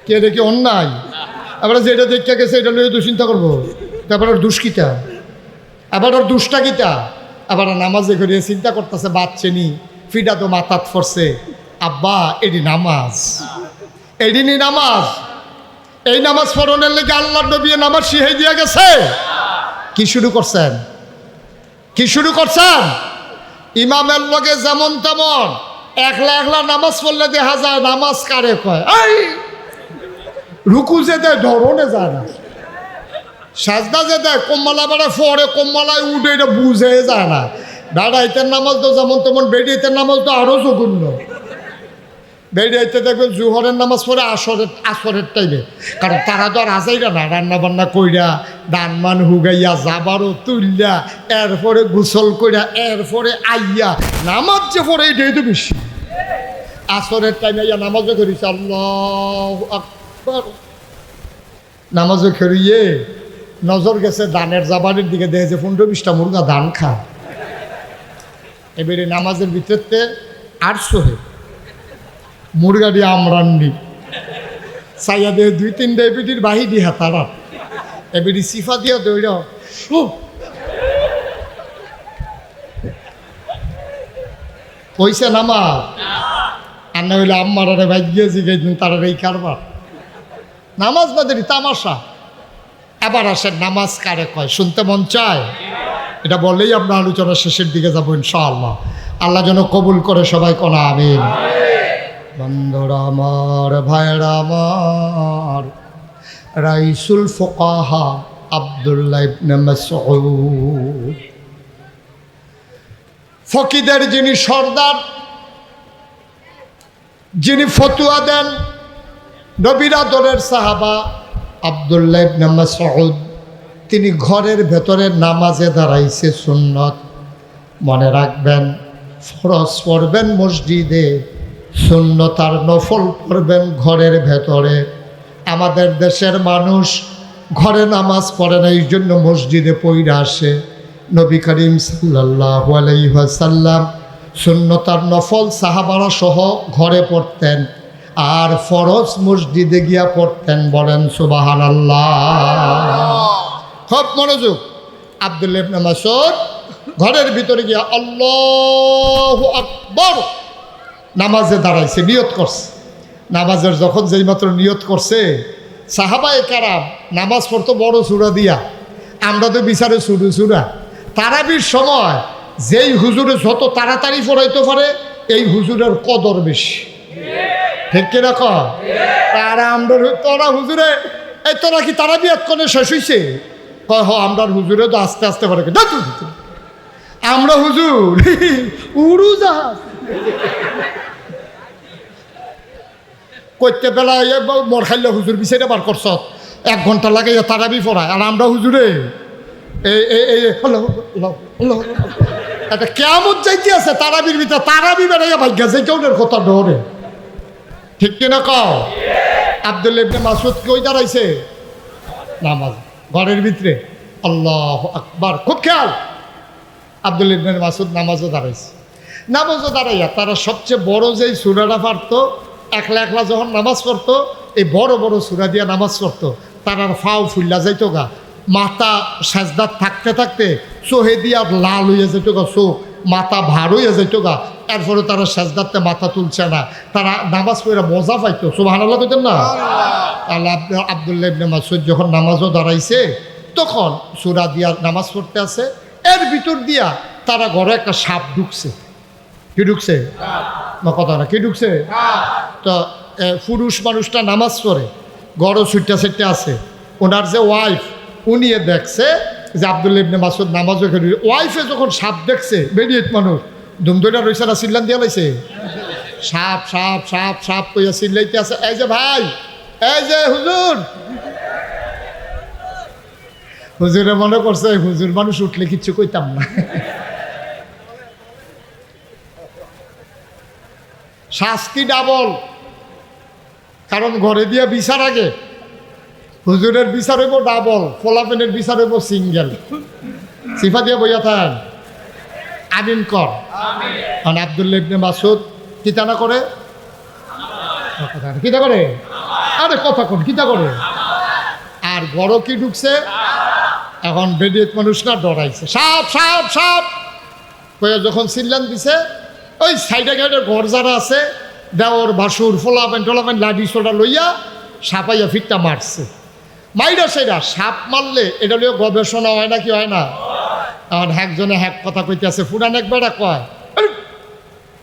কে দেখি অন্যায়। আবার যেটা দেখা গেছে এটা লইয়ে তো চিন্তা করবো, তারপর ওর দুষ্কিতা, আবার ওর দুষ্টা গীতা, আবার নামাজে করিয়ে চিন্তা করতেছে বাচ্চে নি ফিটা তো মাথাত পড়ছে। আব্বা এটি নামাজ, এদিনই নামাজ, এই নামাজ পড়নের লেগে আল্লাহর নবী নামাজ শিখাই দিয়া গেছে। কি শুরু করছেন? কি শুরু করছেন? ইমামের লগে যেমন তেমন একলা একলা নামাজ পড়লে দেখা যায় নামাজ কারে কয় এই রুকু যে দেয় ধরনে যায় না, সাজদা যে দেয় কম্মালা বেড়া ফরে কম্মালায় উঠে এটা বুঝে যায় না। বেড়াইতের নামাজ তো যেমন তেমন, বেড়িয়েতের নামাজ তো আরও জঘন্য। বেড়িয়েতে দেখবেন জুহরের নামাজ পড়ে আসরের টাইমে, কারণ তারা তো আর আজাইরা না, রান্না বান্না কইরা দান মান হুগাইয়া যাবারও তুললা এরপরে গোসল কইরা এরপরে আইয়া নামাজ যে পড়ে এটাই তো বেশি। আসরের টাইমে আইয়া নামাজও করিস আল্লাহু আকবার, নামাজও খেরিয়ে নজর গেছে দানের জাবানের দিকে, দেখেছে 15-20টা মুরগা ধান খা। এবারে নামাজের ভিতরতে 800 মুরগা দিয়ে আমরান্নি চাইয়া দিয়ে 2-3টা এপিটির বাহি দিয়া তারা এবারে সিফা দিয়া দৌড় পয়সা নামাজ আর না হইলে আম্মারে ভাই গিয়েছি গেছেন তারা এই কারবার। নামাজ বাদেরই তামাশা। আবার আসেন নামাজ কারে কয় শুনতে মন চায়? এটা বললেই আমরা আলোচনা শেষের দিকে যাবো ইনশাআল্লাহ। আল্লাহ যেন কবুল করে সবাই কোনা আমিন। বন্ধুরা আমার, ভাইরা আমার, রাইসুল ফুকাহা আব্দুল্লাহ ইবনে মাসউদ, ফকিদের যিনি সর্দার, যিনি ফতুয়া দেন, নবীর আদরের সাহাবা আব্দুল্লাহ ইবনে মাসউদ, তিনি ঘরের ভেতরে নামাজে দাঁড়াইছে সুন্নত। মনে রাখবেন, ফরজ পড়বেন মসজিদে, সুন্নত আর নফল পড়বেন ঘরের ভেতরে। আমাদের দেশের মানুষ ঘরে নামাজ পড়ে না, এই জন্য মসজিদে পইরা আসে। নবী করিম সাল্লাল্লাহু আলাইহি ওয়াসাল্লাম সুন্নত আর নফল সাহাবারা সহ ঘরে পড়তেন, আর ফরজ মসজিদে গিয়া পড়তেন। বলেন সুবহানাল্লাহ। খুব মনোযোগ। আব্দুল্লাহ ইবনে মাসউদ ঘরের ভিতরে গিয়া আল্লাহু আকবার নামাজে দাঁড়াইছে, নিয়ত করছে। নামাজের যখন যেই মাত্র নিয়ত করছে, সাহাবায়ে কেরাম নামাজ পড়তো বড় সূরা দিয়া, আমরা তো বিচারে ছোট সূরা। তারাবির সময় যেই হুজুরে যত তাড়াতাড়ি পড়াইতে পারে এই হুজুরের কদর বেশি, ঠিক কিনা কয়? তারা আমরা তোরা হুজুরে এই তোরা কি তারাবি এতক্ষণে শেষ হইছে? কয় হ, আমরা হুজুরে তো আস্তে আস্তে করে, আমরা হুজুর উড়োজাহাজ করতে বেলায় মর খাইলে হুজুর বিচারে বার করছ 1 ঘন্টা লাগে তারাবি পড়ায়, আর আমরা হুজুরে একটা কেমন যাইতে আছে তারাবির ভিতরে, তারাবি বেড়াইয়া ভাগ্যা যে কেউ কথা ডরে, ঠিক কিনা কও? আব্দুল্লাহ ইবনে মাসউদ কই দাঁড়াইছে? নামাজ ঘরের ভিতরে। আল্লাহু আকবার। খুব খেয়াল। আব্দুল্লাহ ইবনে মাসউদ নামাজও দাঁড়াইছে। নামাজও দাঁড়াইয়া তারা সবচেয়ে বড় যেই সূরাটা পারতো, একলা একলা যখন নামাজ পড়তো, এই বড় বড় সূরা দিয়া নামাজ পড়তো, তারার ফাও ফুল্লা যাইতো গা, মাথা সাজদাত থাকতে থাকতে চোহে দিয়া লাল হইয়া যেত গা, চোখ মাথা ভার হইয়া যেত গা। এরপরে তারা সাজদাতে মাথা তুলছে না, তারা নামাজ পড়ে মজা পাইতো। সুবহানাল্লাহ কইতেন না? আল্লাহ আব্দুল্লাহ ইবনে মাসউদ যখন নামাজও দাঁড়াইছে, তখন সূরা দিয়া নামাজ পড়তে আছে, এর ভিতর দিয়া তারা ঘরে একটা সাপ ঢুকছে। কি ঢুকছে? না কথা না, কি ঢুকছে? তো পুরুষ মানুষটা নামাজ পড়ে, গড় ছুটটা ছুটতে আছে, ওনার যে ওয়াইফ উনি দেখছে যে আব্দুল্লাহ ইবনে মাসউদ নামাজও খেলি। ওয়াইফে যখন সাপ দেখছে, বেরিয়েত মানুষ ধুমধুটা রয়েছে না, চিল্লান দিয়া লাইছে, সাপ সাপ সাপ সাপ কইয়া চিল্লাইতে আছে। এই যে ভাই, এই যে হুজুর, হুজুরে মনে করছে হুজুর মানুষ উঠলে কিচ্ছু কইতাম না। শাস্তি ডাবল, কারণ ঘরে দিয়া বিচার আগে, হুজুরের বিচার হইব ডাবল, ফোলাপেনের বিচার হইব সিঙ্গেল। সিফা দিয়া বইয়া থাকেন, আমিন কর। কারণ আব্দুল্লাহ ইবনে মাসউদ কিতা না করে, কিতা করে, আরে কথা কোন কিতা করে, আর বড় কি ঢুকছে। এখন বেডিয়েত মানুষ না ডরাইছে, সাপ সাপ সাপ কয়ে যখন চিল্লান দিছে, ওই সাইডে গাইডে ঘর যারা আছে, দেওর ভাসুর ফোলাপেন টোলাপেন লাঠি সোটা লইয়া সাপাইয়া ফিটটা মারছে। মাইরা সেটা সাপ মারলে এটা লিয়ে গবেষণা হয় না, কি হয় না? এখন একজনে হ্যাক কথা কইতে আছে, ফুরান একবার কয়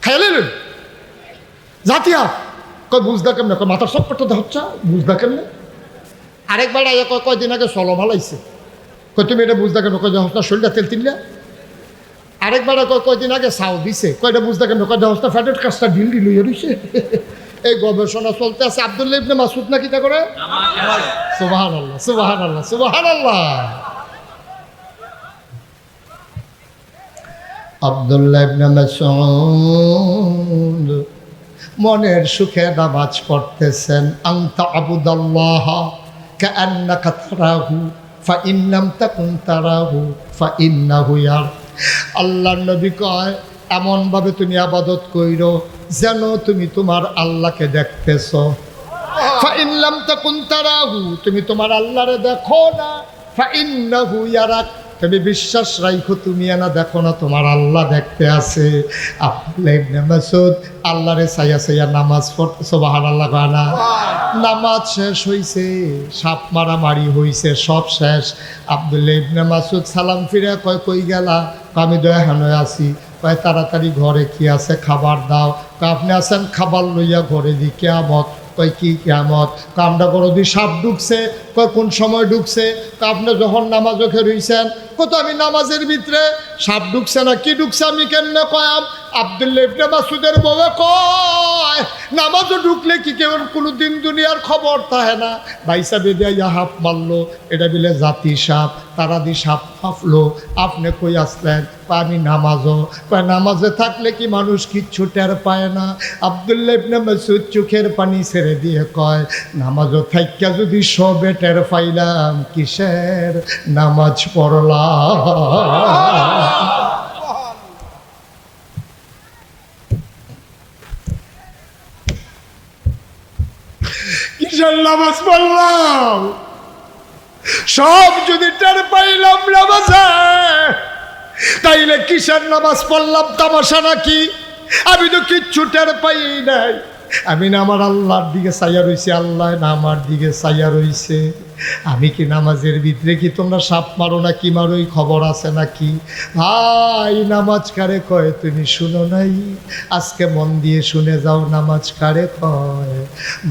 খাইলে জাতিয়া কয় বুঝদা কেমনে, কয় মাথার চক্করটা হচ্ছে বুঝদা কেমনে। আরেকবার আগে কয়দিন আগে সলম হালাইছে, কয় তুমি এটা বুঝদা কেন, কয় হস্তা শরীরটা তেল তিনলে। আরেকবার কয়দিন আগে চাও দিছে, কয়টা বুঝদা কেন, কয় হস্তা ফ্যাটের কাজটা ঢিল ঢিল হয়ে রইছে। এই গবেষণা চলতে আছে। আব্দুল্লাহ ইবনে মাসউদ না কিটা করে, সুবহানাল্লাহ সুবহানাল্লাহ সুবহানাল্লাহ। আব্দুল্লাহ ইবনে মাসউদ মনের সুখে নামাজ পড়তেছেন। আনতা আবুদাল্লাহ কাআন্নাকা তারাহু ফাইন লাম তাকুন তারাহু ফাইন্নাহু ইয়ারাক। আল্লাহর নবী কয় এমনভাবে তুমি ইবাদত কইরো যেন তুমি তোমার আল্লাহকে দেখতেছ। ফাইন লাম তাকুন তারাহু, তুমি তোমার আল্লাহরে দেখো না। ফাইন্নাহু ইয়ারাক, তুমি বিশ্বাস রাখো তুমি না দেখো না, তোমার আল্লাহ দেখতে আছে। আব্দুল্লাহ ইবনে মাসউদ আল্লাহরে সাইয়া সাইয়া নামাজ পড়তে, সুবহানাল্লাহ গানা। নামাজ শেষ হইছে, সাপ মারামারি হইছে, সব শেষ। আব্দুল্লাহ ইবনে মাসউদ সালাম ফিরে কয় কই গেলা, আমি দয়াহানে আছি। কয় তাড়াতাড়ি ঘরে কি আছে খাবার দাও। কয় আপনি আছেন খাবার লইয়া ঘরে দি কিয়ামত। কয় কি কিয়ামত? কামটা করো দি সাপ ঢুকছে। কয় কোন সময় ঢুকছে? আপনি যখন নামাজ ওখে রইছেন। কত আমি নামাজের ভিতরে সাপ ঢুকছে না কি ঢুকছে আমি কেমনে কয়াম? আব্দুল্লাহ ইবনে মাসউদের বউয়ে কয় নামাজও ঢুকলে কি কেউ কোনো দিন দুনিয়ার খবর থাকে না। বাইসা বেদিয়া ইয়া হাফ মারলো, এটা বিলে জাতি সাপ, তারা দি সাপ হাফলো। আপনি কই আসলেন? আমি নামাজও। কয় নামাজে থাকলে কি মানুষ কিচ্ছু টের পায় না? আব্দুল্লাহ ইবনে মাসউদ চোখের পানি ছেড়ে দিয়ে কয় নামাজও থাইকা যদি সবে টের পাইলাম, কিসের নামাজ পড়লাম? কিসের নামাজ পড়লাম? সব যদি টের পাইলাম নামাজে, তাইলে কিসের নামাজ পড়লাম? তামাশা নাকি? আমি তো কিচ্ছু টের পাই নাই। আমি না আমার আল্লাহর দিকে চাইয়া রইছি, আল্লাহ না আমার দিকে চাইয়া রইছে। আমি কি নামাজের ভিতরে কি তোমরা সাপ মারো না কি মারো, এই খবর আছে নাকি? ভাই নামাজ কারে কয় তুমি শুনো নাই? আজকে মন দিয়ে শুনে যাও নামাজ কারে কয়।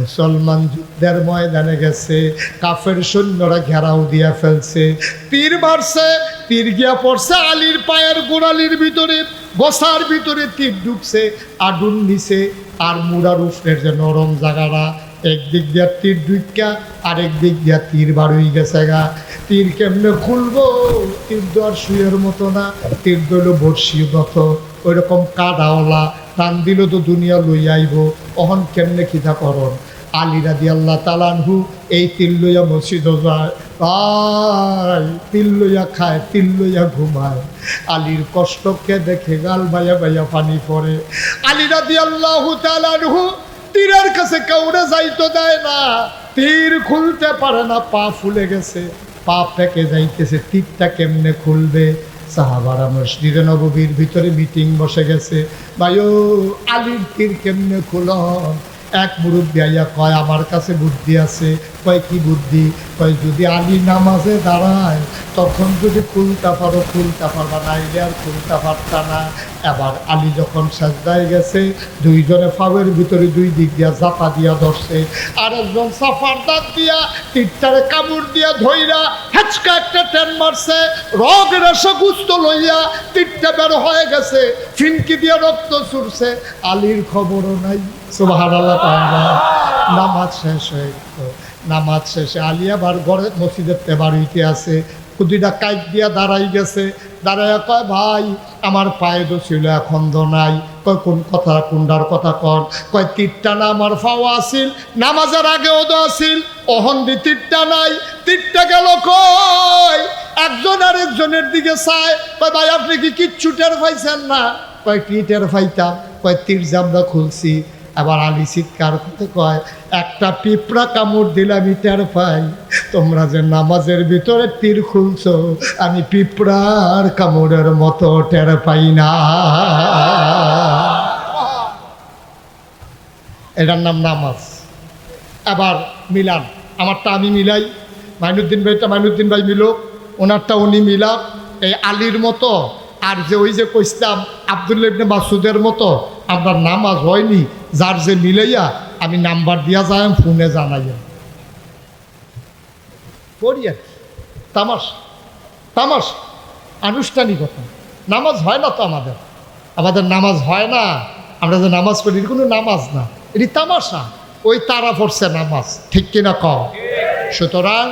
মুসলমান যুদ্ধের ময়দানে গেছে, কাফের সৈন্যরা ঘেরাও দিয়া ফেলছে, তীর মারছে, তীর গিয়া পড়ছে আলীর পায়ের গোড়ালির ভিতরে, বসার ভিতরে তীর ঢুকছে, আডুন নিছে। আর মুড়ার উফরের যে নরম জায়গাটা, একদিক দিয়া তীর ঢুকা আরেক দিক দিয়া তীর বার হয়ে গেছে গা। তীর কেমনে খুলবো? তীর তো আর শুয়ের মতো না, তীর দইল বর্ষির মতো, ওই রকম কাদাওয়ালা, টান দিল তো দুনিয়া লই আইব। অহন কেমনে খিতা করন? আলী রাদিয়াল্লাহু তাআলা আনহু এই তীর লইয়া মসজিদে যায়, ভাই তীর লইয়া খায়, তীর লইয়া ঘুমায়। আলীর কষ্টকে দেখে গাল বাইয়া বাইয়া পানি পড়ে। আলী রাদিয়াল্লাহু তাআলা আনহু তীরের কাছে কাউরে যাইতে দেয় না, তীর খুলতে পারে না, পা ফুলে গেছে, পা পেকে যাইতেছে, তীরটা কেমনে খুলবে? সাহাবারা মসজিদে নববীর ভিতরে মিটিং বসে গেছে, ভাইও আলীর তীর কেমনে খুলন? এক মুরব্বী আইয়া কয় আমার কাছে বুদ্ধি আছে। কয় কি বুদ্ধি? কয় যদি আলী নামাজে দাঁড়ায় তখন যদি খুলতে পারো খুলতে পারবা, নাইলে আর খুলতে পারতা না। এবার আলী যখন সাজদায় গেছে, দুইজনে ফাওয়ের ভিতরে দুই দিক দিয়া জাপা দিয়া ধরছে, আর একজন সাফার দাঁত দিয়া তীরটারে কামড় দিয়া ধইরা হেঁচকা একটা টেন মারছে, রগ রেশা গুস্ত লইয়া তীরটা বের হয়ে গেছে, ফিনকি দিয়া রক্ত ছুটছে, আলীর খবরও নাই। সুবহানাল্লাহ তাআলা। নামাজ শেষ হয়ে গেল। নামাজ শেষে আলী আবার ঘরে মসজিদের তেবার হইতে আছে, দুইটা কাইট দিয়া দাঁড়াই গেছে, দাঁড়াইয়া কয় ভাই আমার পায়ে তো ছিল এখন তো নাই। কয় কোন কথা, কোনটার কথা কন? কয় তীরটা না আমার ফাওয়া আসিল, নামাজের আগেও তো আসিল, অহন দি তীরটা নাই, তীরটা গেল কই? একজন আরেকজনের দিকে চায়, কয় ভাই আপনি কি কিচ্ছু টের পাইছেন না? কয় কি টের পাইতাম? কয় তীর জামরা খুলছি। আবার আলী চিৎকার করতে কয় একটা পিঁপড়া কামড় দিলে আমি টের পাই, তোমরা যে নামাজের ভিতরে তীর খুলছো আমি পিঁপড়ার কামড়ের মতো টের পাই না। এটার নাম নামাজ। আবার মিলান, আমারটা আমি মিলাই, মাইনুদ্দিন ভাই মিলো, ওনারটা উনি মিলাপ। এই আলীর মতো আর যে ওই যে কইতাম আব্দুল্লাহ ইবনে মাসউদের মতো আপনার নামাজ হয়নি, যার যে মিলাইয়া আমি নাম্বার দিয়া যাই ফোনে জানাইয়া করি আর কি। তামাশা তামাশা আনুষ্ঠানিকতা। নামাজ হয় না তো আমাদের নামাজ হয় না। আমরা যে নামাজ পড়ি এটি কোনো নামাজ না, এটি তামাশা। ওই তারা পড়ছে নামাজ, ঠিক কিনা কও? সুতরাং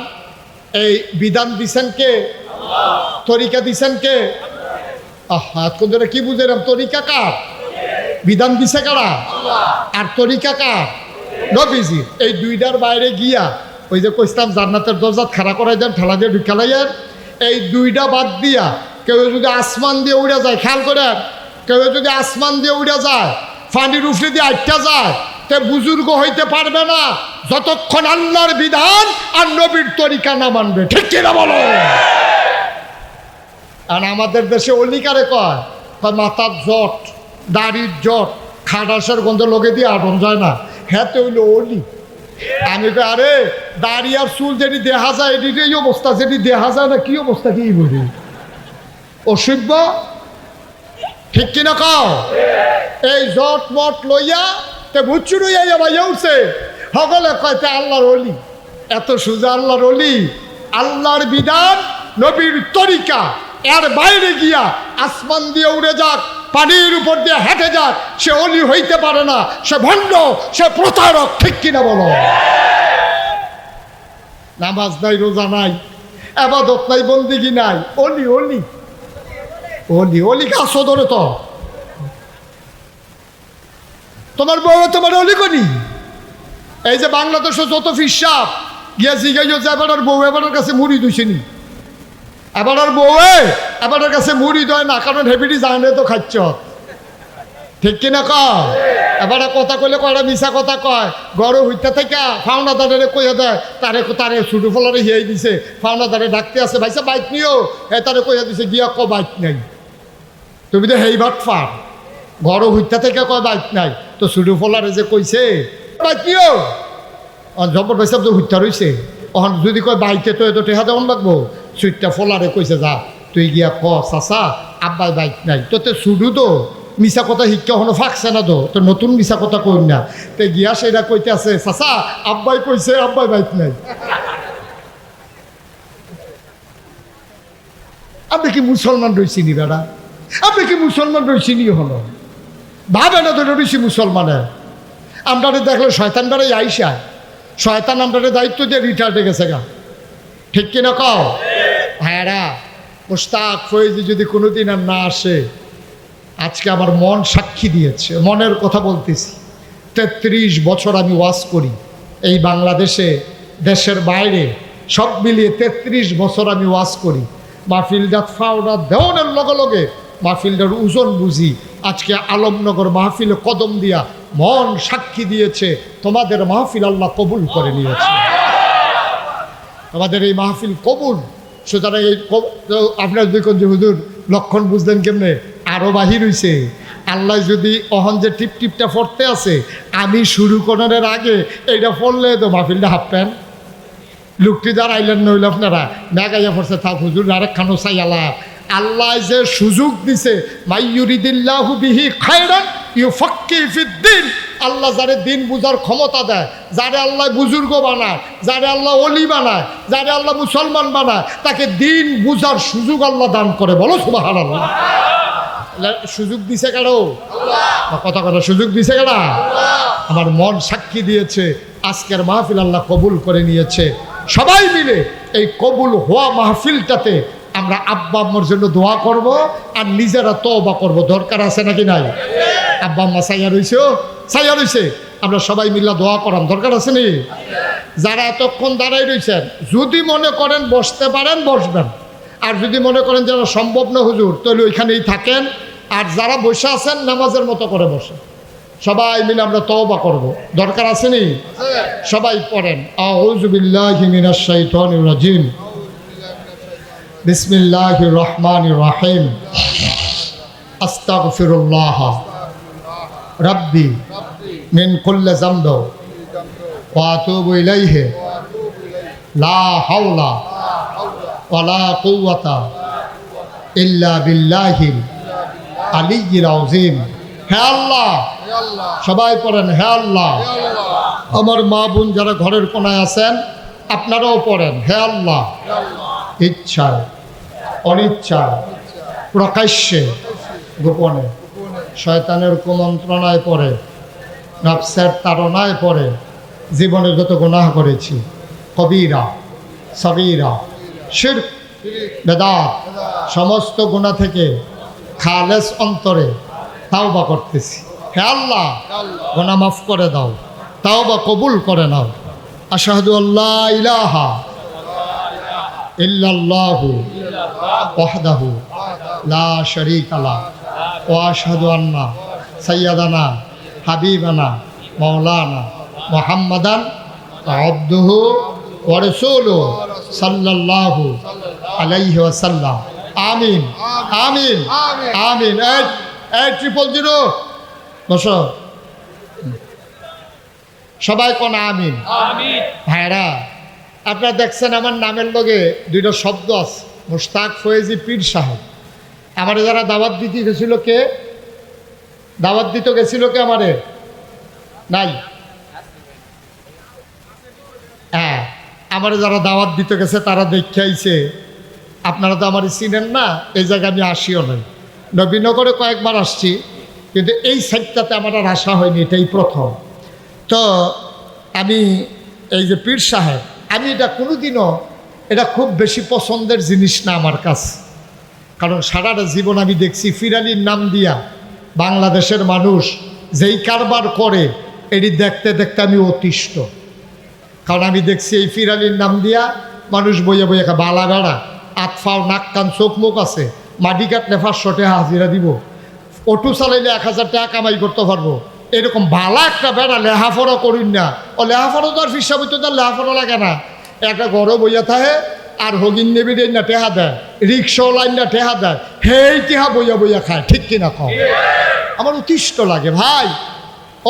এই বিধান দিছেন কে? তরিকা দিছেন কে? এখন ধরে কি বুঝলাম? তরিকা কার? বিধান দিছে কারা? আর তরিকা কার? নবীজি। এই দুইটার বাইরে গিয়া ওই যে কইতাম জান্নাতের দরজা খাড়া করাই দেন, ঠেলা দিয়ে ঢুকালাইয়ের, এই দুইটা বাদ দিয়া কেউ যদি আসমান দিয়ে উড়ে যায়, খেয়াল করেন, কেউ যদি আসমান দিয়ে উড়ে যায়, ফানির উফরে দিয়ে আটটা যায়, তে বুজুর্গ হইতে পারবে না যতক্ষণ আল্লাহর বিধান আর নবীর তরিকা না মানবে, ঠিক কিনা বলো? আর আমাদের দেশে অলিকারে কয় মাথার জট, দাড়ির জট, খাটাসের গন্ধ লোকে দিয়ে আটন যায় না, হ্যাঁ তো হইলো অলি। আমি তো আরে দাড়ি আর চুল যেটি দেখা যায় এটি এই অবস্থা, যেটি দেখা যায় না কি অবস্থা, কি বলি অসভ্য, ঠিক কিনা কও? এই জট মট লইয়া তে ভুচ্ছু লইয়া ভাইয়া উঠছে, সকলে কয়তে আল্লাহর অলি। এত সোজা আল্লাহর অলি? আল্লাহর বিধান নবীর তরিকা এর বাইরে গিয়া আসমান দিয়ে উড়ে যাক, পানির উপর দিয়ে হেঁটে যাক, সে অলি হইতে পারে না, সে ভণ্ড, সে প্রতারক, ঠিক কিনা বলো? নামাজ নাই, রোজা নাই, আবাদত নাই, বন্দিগি নাই, অলি অলি অলি অলি গাছ ধরে তো তোমার বউ, তোমার অলি করি। এই যে বাংলাদেশে যত ফিসাব গিয়া জিগাইও যে এবার বউ এবার কাছে মুড়ি দুইছেনি, এবার বউয়ে এবার কাছে মুড়ি দেয় না, কারণ হেবিটি জানে তো খাচ্ছ, ঠিক কিনা কয়? এবার কথা কইলে কয়টা মিশা কথা কয়, গড় হইতে থেকে ফাউনা দাঁড়ে কইয়া দেয়, তারে ছুটু ফলারে হিয়াই দিছে, ফাউনা দাঁড়ে ডাকতে আছে, ভাইসা বাইক নিও, তারে কইয়া দিছে গিয়া ক বাইক নাই, তুমি তো হেই ভাট ফার, গড় হইতে থেকে কয় বাইক নাই, তো ছুটু ফলারে যে কইছে বাইক নিও, জব্বর ভাইসাব তো হইতে রইছে, অহন যদি কয় বাইকে তো এত টেহা দেওয়ান লাগবো, সুইটটা ফলারে কইছে যা তুই গিয়া ক চাচা আব্বাই বাইক নাই, তো ছুটু তো মিশা কথা শিক্ষা হনো ফাঁকছে না তো নতুন মিশা কথা কই না, তে গিয়া সেটা কইতে আছে চাচা আব্বাই কইছে আব্বাই বাইক নাই। আপনি কি মুসলমান রয়েছি নি বেড়া? আপনি কি মুসলমান রয়েছি নি? হলো ভাবে না তো রয়েছি মুসলমানের। আমরা দেখলে শয়তান বেড়াই আইসায়, শয়তান আমরা দায়িত্ব দিয়ে রিটায়ার্ডে গেছে গা, ঠিক কিনা কও? ভাইয়ারা মুস্তাক ফয়েজি যদি কোনোদিন আর না আসে, আজকে আমার মন সাক্ষী দিয়েছে, মনের কথা বলতেছি। 33 বছর আমি ওয়াজ করি এই বাংলাদেশে, দেশের বাইরে, সব মিলিয়ে 33 বছর আমি ওয়াজ করি। মাহফিলটার ফাওনা দেওয়ানের লগে লগে মাহফিলটার ওজন বুঝি। আজকে আলমনগর মাহফিলে কদম দিয়া মন সাক্ষী দিয়েছে, তোমাদের মাহফিল আল্লাহ কবুল করে নিয়েছে, তোমাদের এই মাহফিল কবুল। সুতরাং এই আপনার দেখুন যে হুজুর লক্ষণ বুঝলেন কেমনে, আরও বাহির হইছে। আল্লাহ যদি অহন যে টিপ টিপটা পড়তে আছে, আমি শুরু করার আগে এইটা পড়লে তো মাহফিলটা হাঁপবেন। লোকটি যারা আইলেন নইল আপনারা মেঘাইয়া পড়ছে, থাক হুজুর আরেকখানো চাই আল্লাহ। আল্লাহ যে সুযোগ দিছে, মাইয়ুরিদিল্লাহু বিহি খায়রান ইউফাক্কিহু ফিদ্দিন, আল্লাহ যারে দিন বুঝার ক্ষমতা দেয়, যারে আল্লাহ বুজুর্গ বানায়, যারে আল্লাহ অলি বানায়, যারে আল্লাহ মুসলমান বানায়, তাকে দিন বুঝার সুযোগ আল্লাহ দান করে। বলো সুবহানাল্লাহ। সুযোগ দিছে কারো? কথা কথা সুযোগ দিছে কারা? আমার মন সাক্ষী দিয়েছে, আজকের মাহফিল আল্লাহ কবুল করে নিয়েছে। সবাই মিলে এই কবুল হওয়া মাহফিলটাতে আমরা আব্বা আম্মার জন্য দোয়া করব আর নিজেরা তওবা করব। দরকার আছে নাকি নাই? আব্বা আম্মা সাইয়া রইছে, আমরা সবাই মিলে দোয়া করাম, দরকার আছে নি? যারা এতক্ষণ দাঁড়াই রয়েছেন, যদি মনে করেন বসতে পারেন বসবেন, আর যদি মনে করেন যারা সম্ভব না হুজুর তাহলে ওইখানেই থাকেন, আর যারা বসে আছেন নামাজের মতো করে বসেন। সবাই মিলে আমরা তওবা করব, দরকার আছে নি? সবাই পড়েন আউযু বিল্লাহি মিনাশ শাইতানির রাজিম, বিসমিল্লাহির রহমানির রহিম, আস্তাগফিরুল্লাহ রাব্বি মিন কুল্লি যামব ওয়া আতুবু ইলাইহি লা হাওলা ওয়ালা কুওয়াতা ইল্লা বিল্লাহিল আলিয়্যিল আযীম হে আল্লাহ, হে আল্লাহ, সবাই পড়েন হে আল্লাহ। হে আল্লাহ, আমার মা বোন যারা ঘরের কোনায় আছেন আপনারাও পড়েন হে আল্লাহ। হে আল্লাহ, ইচ্ছায় অনিচ্ছায় প্রকাশ্যে গোপনে শয়তানের কুমন্ত্রণায় পড়ে, নফসের তাড়নায় পড়ে জীবনে যত গুনাহ করেছি, কবিরা সগীরা শিরক বেদাত, সমস্ত গুনাহ থেকে খালেস অন্তরে তাওবা করতেছি। হে আল্লাহ, গুনাহ মাফ করে দাও, তাওবা কবুল করে নাও। আশহাদু আল্লা ইলাহা ইল্লাল্লাহু ওয়াহদাহু লা শারীকা লাহু ওয়া আশহাদু আন্না সাইয়্যিদানা হাবিবানা মাওলানা মুহাম্মাদান আবদুহু ওয়া রাসূলুহু সাল্লাল্লাহু আলাইহি ওয়াসাল্লাম। আমিন আমিন আমিন। 800 বসো সবাই কোন আমিন। ভাইরা, আপনারা দেখছেন আমার নামের লগে দুইটা শব্দ আছে, মুশতাক ফয়েজি পীর সাহেব। আমারে যারা দাওয়াত দিতে গেছিল, কে দাওয়াত দিতে গেছিল? কে আমারে নাই? হ্যাঁ, আমারে যারা দাওয়াত দিতে গেছে তারা দেখে আইছে। আপনারা তো আমার চিনেন না, এই জায়গায় আমি আসিও নাই। নবীনগরে কয়েকবার আসছি, কিন্তু এই সাইডটাতে আমার আর আসা হয়নি, এটাই প্রথম। তো আমি এই যে পীর সাহেব, আমি এটা কোনোদিনও এটা খুব বেশি পছন্দের জিনিস না আমার কাছে। কারণ সারাটা জীবন আমি দেখছি ফিরালির নাম দিয়া বাংলাদেশের মানুষ যেই কারবার করে, এটি দেখতে দেখতে আমি অতিষ্ঠ। কারণ আমি দেখছি এই ফিরালির নাম দিয়া মানুষ বইয়ে বইয়ে বালা বেড়া, আতফাও নাক কান চোখ মুখ আছে, মাটি কাটলে 500 টাকা হাজিরা দিব, অটো চালাইলে 1000 টাকা কামাই করতে পারবো, এরকম বালা একটা বেড়া লেহাফড়া করুন না। ও লেহাফড়া তো আর ফিসা বইতে তার লেহাফড়া লাগে না, একটা গরম বইয়া থাকে আর হগিন নেবির না টেহা দেয়, রিক্সাওয়ালাইন না টেহা দেয়, হেই টেহা বইয়া বইয়া খায়। ঠিক কিনা কম? আমার অতিষ্ঠ লাগে ভাই।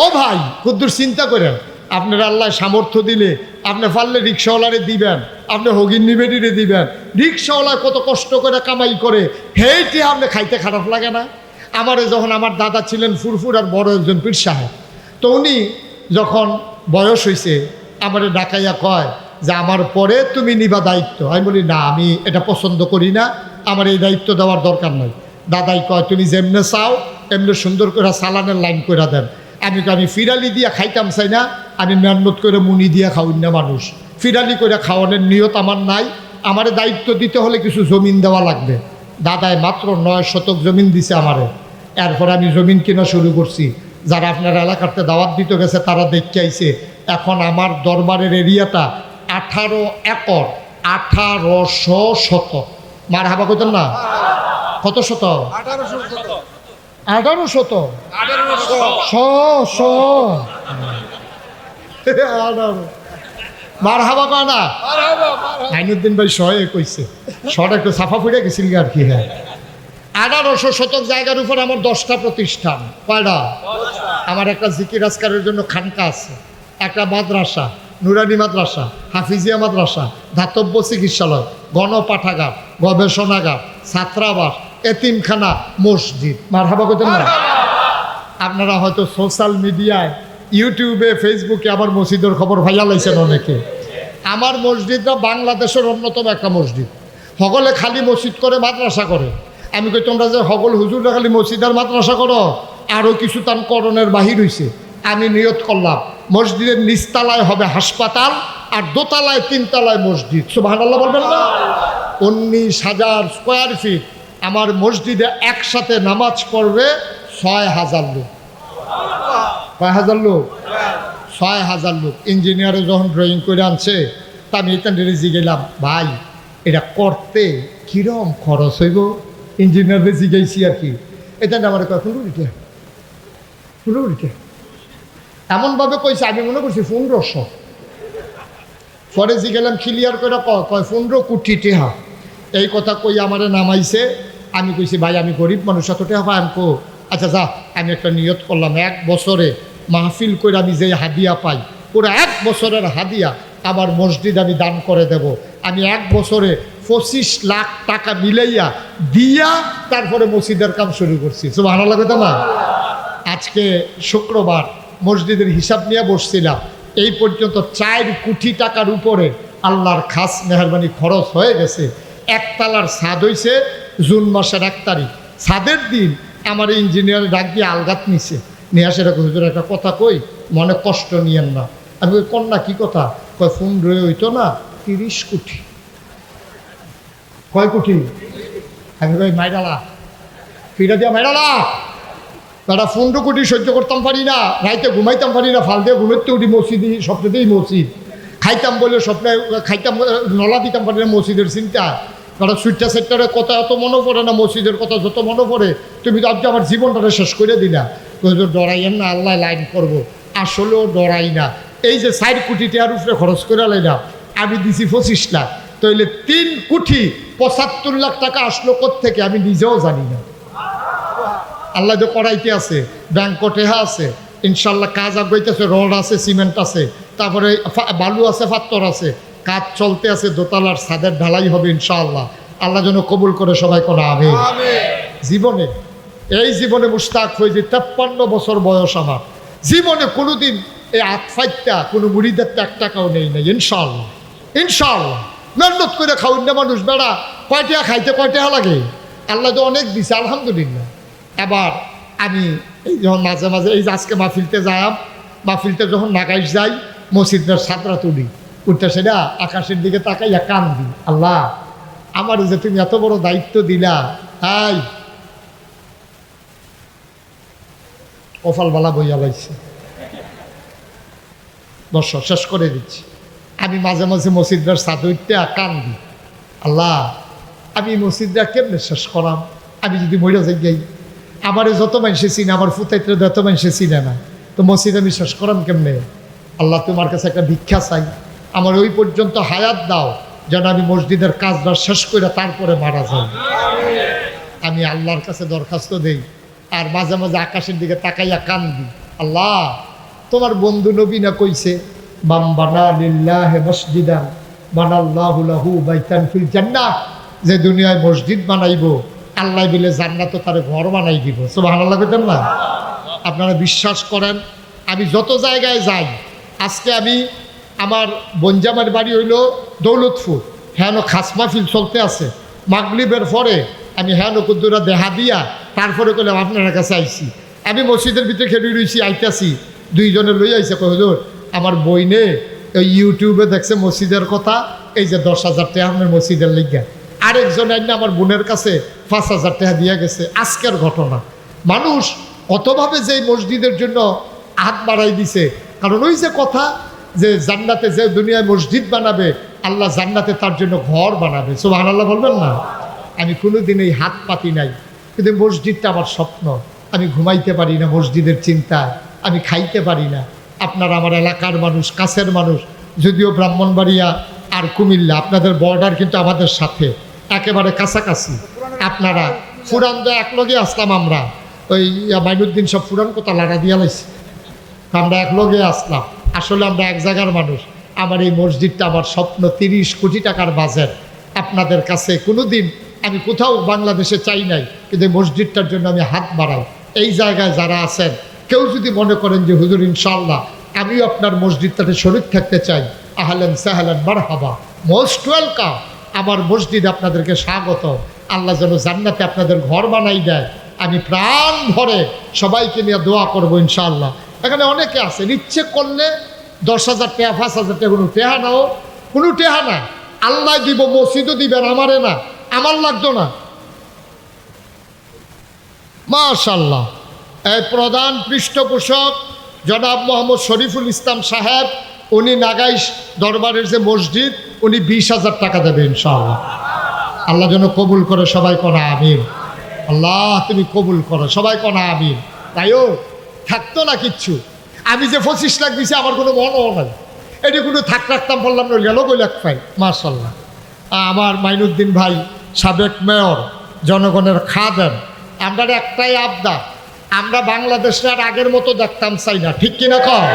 ও ভাই, কদ্দুর চিন্তা করেন, আপনার আল্লাহ সামর্থ্য দিলে আপনি পারলে রিক্সাওয়ালারে দিবেন, আপনি হগিন নিবেদিরে দিবেন। রিক্সাওয়ালা কত কষ্ট করে কামাই করে, হেইটি আপনি খাইতে খারাপ লাগে না? আমারে যখন আমার দাদা ছিলেন ফুরফুর আর বড় একজন পীর সাহেব, তো উনি যখন বয়স হয়েছে আমারে ডাকাইয়া কয় যে আমার পরে তুমি নিবা দায়িত্ব। আমি বলি না, আমি এটা পছন্দ করি না, আমার এই দায়িত্ব দেওয়ার দরকার নাই। দাদাই কয় তুমি যেমনে চাও এমনি সুন্দর করে সালানের লাইন করে দেন। আমি ফিরালি দিয়া খাইতাম চাই না, আমি মেহনত করে মুনি দিয়া খাওয়াই না মানুষ। ফিরালি করে খাওয়ানোর নিয়ত আমার নাই। আমারে দায়িত্ব দিতে হলে কিছু জমিন দেওয়া লাগবে। দাদায় মাত্র 9 শতক জমিন দিছে আমারে। এরপর আমি জমিন কিনা শুরু করছি। যারা আপনার এলাকাতে দাওয়াত দিতে গেছে তারা দেখতে আইছে। এখন আমার দরবারের এরিয়াটা 18 একর, 1800 শতক। মার হাবা কইতেন না? কত শতক? 1800 শতক। 1800 মার হাবা কয় না? আইনুদ্দিন ভাই শয়ে কইছে, শটা একটু সাফা ফুটে গেছিল আর কি। হ্যাঁ, 1800 শতক জায়গার উপর আমার 10টা প্রতিষ্ঠান। কয়টা? আমার একটা জিকির আজকারের জন্য খানকা আছে, একটা মাদ্রাসা, নুরানি মাদ্রাসা, হাফিজিয়া মাদ্রাসা, ধাতব্য চিকিৎসালয়, গণপাঠাগার, গবেষণাগার, ছাত্রাবাস, এতিমখানা, মসজিদ। মার হাবা কইতেন না? আপনারা হয়তো সোশ্যাল মিডিয়ায়, ইউটিউবে, ফেসবুকে আমার মসজিদের খবর ভাইয়া লাইছেন অনেকে। আমার মসজিদটা বাংলাদেশের অন্যতম একটা মসজিদ। সকলে খালি মসজিদ করে, মাদ্রাসা করে। আমি কই তোমরা যে সকল হুজুররা খালি মসজিদ আর মাদ্রাসা করো, আরও কিছু তার করণের বাহির হয়েছে। আমি নিয়ত করলাম মসজিদের নিচতলায় হবে হাসপাতাল, আর দোতলায় 3 তলায় মসজিদ। সুবহানাল্লাহ বলবেন না? 19,000 স্কোয়ার ফিট আমার মসজিদে একসাথে নামাজ পড়বে 6,000 লোক। কয় হাজার লোক? 6,000 লোক। ইঞ্জিনিয়ারে যখন ড্রয়িং করে আনছে, তা আমি এটা রেজি গেলাম, ভাই এটা করতে কিরম খরচ হইব? ইঞ্জিনিয়ারে জিগাইছি আর কি। এটা আমার কয় 15 এমনভাবে কইছে, আমি মনে করছি 1500। পরে জিগেলাম ক্লিয়ার করে, কয় 15 কোটি টাকা। এই কথা কই আমারে নামাইছে। আমি কইছি ভাই আমি গরিব মানুষ, এত টাকা পাই? আমি কো আচ্ছা যা, আমি একটা নিয়ত করলাম 1 বছরে মাহফিল করে আমি যে হাদিয়া পাই, পুরো 1 বছরের হাদিয়া আমার মসজিদ আমি দান করে দেব। আমি 1 বছরে 25 লাখ টাকা মিলাইয়া দিয়া তারপরে মসজিদের কাম শুরু করছি। সুবহানাল্লাহ কথা না? আজকে শুক্রবার মসজিদের হিসাব নিয়ে বসছিলাম, এই পর্যন্ত 4 কোটি টাকার উপরে আল্লাহর খাস মেহরবানি খরচ হয়ে গেছে। একতলার ছাদ হইছে জুন মাসের 1 তারিখ। ছাদের দিন আমার ইঞ্জিনিয়ার ডাক দিয়ে আলগাত নিছে, নিয়ে আসে এরকম হুজুর একটা কথা কই, মনে কষ্ট নিয়েন না। আমি ওই কন্যা কি কথা কয়, ফোন রয়ে হইতো না 30 কোটি। কয় কোটি? আমি কই মাইডালা, ফিরা দিয়া মাইডালা, তারা 15 কোটি সহ্য করতাম পারি না, রাইতে ঘুমাইতাম পারি না, ফাল দিয়ে ঘুমাইতে উঠি মসজিদই, স্বপ্নতেই মসজিদ খাইতাম বলে স্বপ্নে খাইতাম, নলা দিতাম পারি না মসজিদের চিন্তা। কারণ সুইটটা সেক্টরের কথা এত মনে পড়ে না, মসজিদের কথা যত মনে পড়ে। তুমি তো আজকে আমার জীবনটা শেষ করে দিলা। ডরাইয়েন না, আল্লাহ লাইন করবো। আসলেও ডরাই না। এই যে 4 কোটি টাকার উপরে খরচ করে লাইলাম, আমি দিছি 25 লাখ, তাইলে 3 কোটি 75 লাখ টাকা আসলো কোত্থেকে আমি নিজেও জানি না। আল্লাহ যে করাইতে আছে, ব্যাংক টেহা আছে, ইনশাল্লাহ কাজ আগাইতেছে, রড আছে, সিমেন্ট আছে, তারপরে বালু আছে, পাথর আছে, কাজ চলতে আছে, দোতলার ছাদের ঢালাই হবে ইনশাআল্লাহ। আল্লাহ যেন কবুল করে সবাই কোনো আমিন। জীবনে এই জীবনে মুশতাক হয়ে যে 53 বছর বয়স আমার, জীবনে কোনোদিন এই আতফাইটা কোনো মুড়িদের 1 টাকাও নেই নাই ইনশাআল্লাহ। ইনশাআল্লাহ মেহনত করে খাওয়ান না মানুষ, বেড়া কয়টা খাইতে কয়টা লাগে, আল্লাহ তো অনেক দিছে আলহামদুলিল্লাহ। এবার আমি এই যখন মাঝে মাঝে এই যে আজকে মাহফিলতে যাই, মাহফিলতে যখন নাগাইশ যাই, মসজিদের ছাত্রা তুলি, উঠতে সেটা আকাশের দিকে তাকাইয়া কান দিই, আল্লাহ আমার যে তুমি এত বড় দায়িত্ব দিলা, তাই কপালবালা বইয়া লাইছে, বর্ষ শেষ করে দিচ্ছি। আমি মাঝে মাঝে মসজিদের ছাদ উঠতে কান দিই, আল্লাহ আমি মসজিদটা কেমনে শেষ করাম, আমি যদি মরে যাই, আমার যত মানুষে চিনে, আমার ফুতাইতে যত মানুষে চিনে না, তো মসজিদ আমি শেষ করাম কেমনে। আল্লাহ তোমার কাছে একটা ভিক্ষা চাই, আমার ওই পর্যন্ত হায়াত দাও যেন আমি মসজিদের কাজটা শেষ করে তারপরে মারা যাই। আমি আল্লাহর কাছে দরখাস্ত দেই, আর মাঝে মাঝে আকাশের দিকে তাকাইয়া কান দিই, আল্লাহ তোমার বন্ধু নবী না কইছে, বাম বানা লিল্লাহি মসজিদান বানাল্লাহু লাহু বাইতান ফিল জান্নাহ, যে দুনিয়ায় মসজিদ বানাইবো আল্লাহ বলে জান্নাত তার ঘর বানাই দিব। সুবহানাল্লাহ বলেন না? আপনারা বিশ্বাস করেন, আমি যত জায়গায় যাই, আজকে আমি আমার বনজামার বাড়ি হইল দৌলতপুর, হ্যাঁ খাস মাহফিল চলতে আছে, মাগরিবের পরে আমি হ্যাঁ কুদ্দুরা দেহা দিয়া তারপরে করলাম আপনার কাছে আইছি। আমি মসজিদের ভিতরে খেলে রয়েছি, আইতাছি, 2 জনে লই আইছে, হুজুর আমার বইনে ওই ইউটিউবে দেখছে মসজিদের কথা, এই যে 10,000 টাকা আপনার মসজিদের লিগা। আরেকজন আইন আমার বোনের কাছে 5,000 টাকা দিয়ে গেছে। আজকের ঘটনা, মানুষ কতভাবে যে মসজিদের জন্য হাত বাড়াই দিছে। কারণ ওই যে কথা যে জান্নাতে যে দুনিয়ায় মসজিদ বানাবে, আল্লাহ জান্নাতে তার জন্য ঘর বানাবে। সুবহানাল্লাহ বলবেন না? আমি কোনোদিন এই হাত পাতি নাই, কিন্তু মসজিদটা আমার স্বপ্ন। আমি ঘুমাইতে পারি না মসজিদের চিন্তায়, আমি খাইতে পারি না। আপনারা আমার এলাকার মানুষ, কাছের মানুষ, যদিও ব্রাহ্মণবাড়িয়া আর কুমিল্লা আপনাদের বর্ডার কিন্তু আমাদের সাথে একেবারে কাছাকাছি। আপনারা ফুরান তো একলগে আসলাম, আমরা ওই মাইনুদ্দিন সব ফুরান কোথা লাড়া দিয়া লাইছি, আমরা একলগে আসলাম। আসলে আমরা এক জায়গার মানুষ। আমার এই মসজিদটা আমার স্বপ্ন, 30 কোটি টাকার বাজেট। আপনাদের কাছে কোনো দিন আমি কোথাও বাংলাদেশে চাই নাই, কিন্তু মসজিদটার জন্য আমি হাত বাড়াই। এই জায়গায় যারা আছেন, কেউ যদি মনে করেন যে হুজুর ইনশাআল্লাহ আমিও আপনার মসজিদটাতে শরীক থাকতে চাই, আহলান সাহলান মারহাবা, মোস্ট ওয়েলকাম। আমার মসজিদ আপনাদেরকে স্বাগত। আল্লাহ যেন জান্নাতে আপনাদের ঘর বানাই দেয়। আমি প্রাণ ভরে সবাইকে নিয়ে দোয়া করবো ইনশাআল্লাহ। এখানে অনেকে আছে, ইচ্ছে করলে 10,000 টাকা 5,000 টাকা কোনো টেহা নাও, কোনো টেহা না, আল্লাহ দিব, মসজিদও দিবেন, আমারে না, আমার লাগতো না। মাশাআল্লাহ। এই প্রধান পৃষ্ঠপোষক জনাব মোহাম্মদ শরীফুল ইসলাম সাহেব, উনি নাগাইশ দরবারের যে মসজিদ, উনি 20,000 টাকা দেবে ইনশাআল্লাহ। আল্লাহ যেন কবুল করে, সবাই কোনা আমিন। আল্লাহ তুমি কবুল করো, সবাই কোনা আমিন। তাইও থাকতো না কিচ্ছু, আমি যে 25 লাখ দিছি আমার কোনো মনও নাই, এটি কোনো থাক রাখতাম বললাম না, গেল বই লাখ পাই। মাশাআল্লাহ। আমার মাইনুদ্দিন ভাই সাবেক মেয়র, জনগণের খাদেম, আমরা একটাই আবদার, আমরা বাংলাদেশে আর আগের মতো দেখতাম চাই না, ঠিক কিনা কম?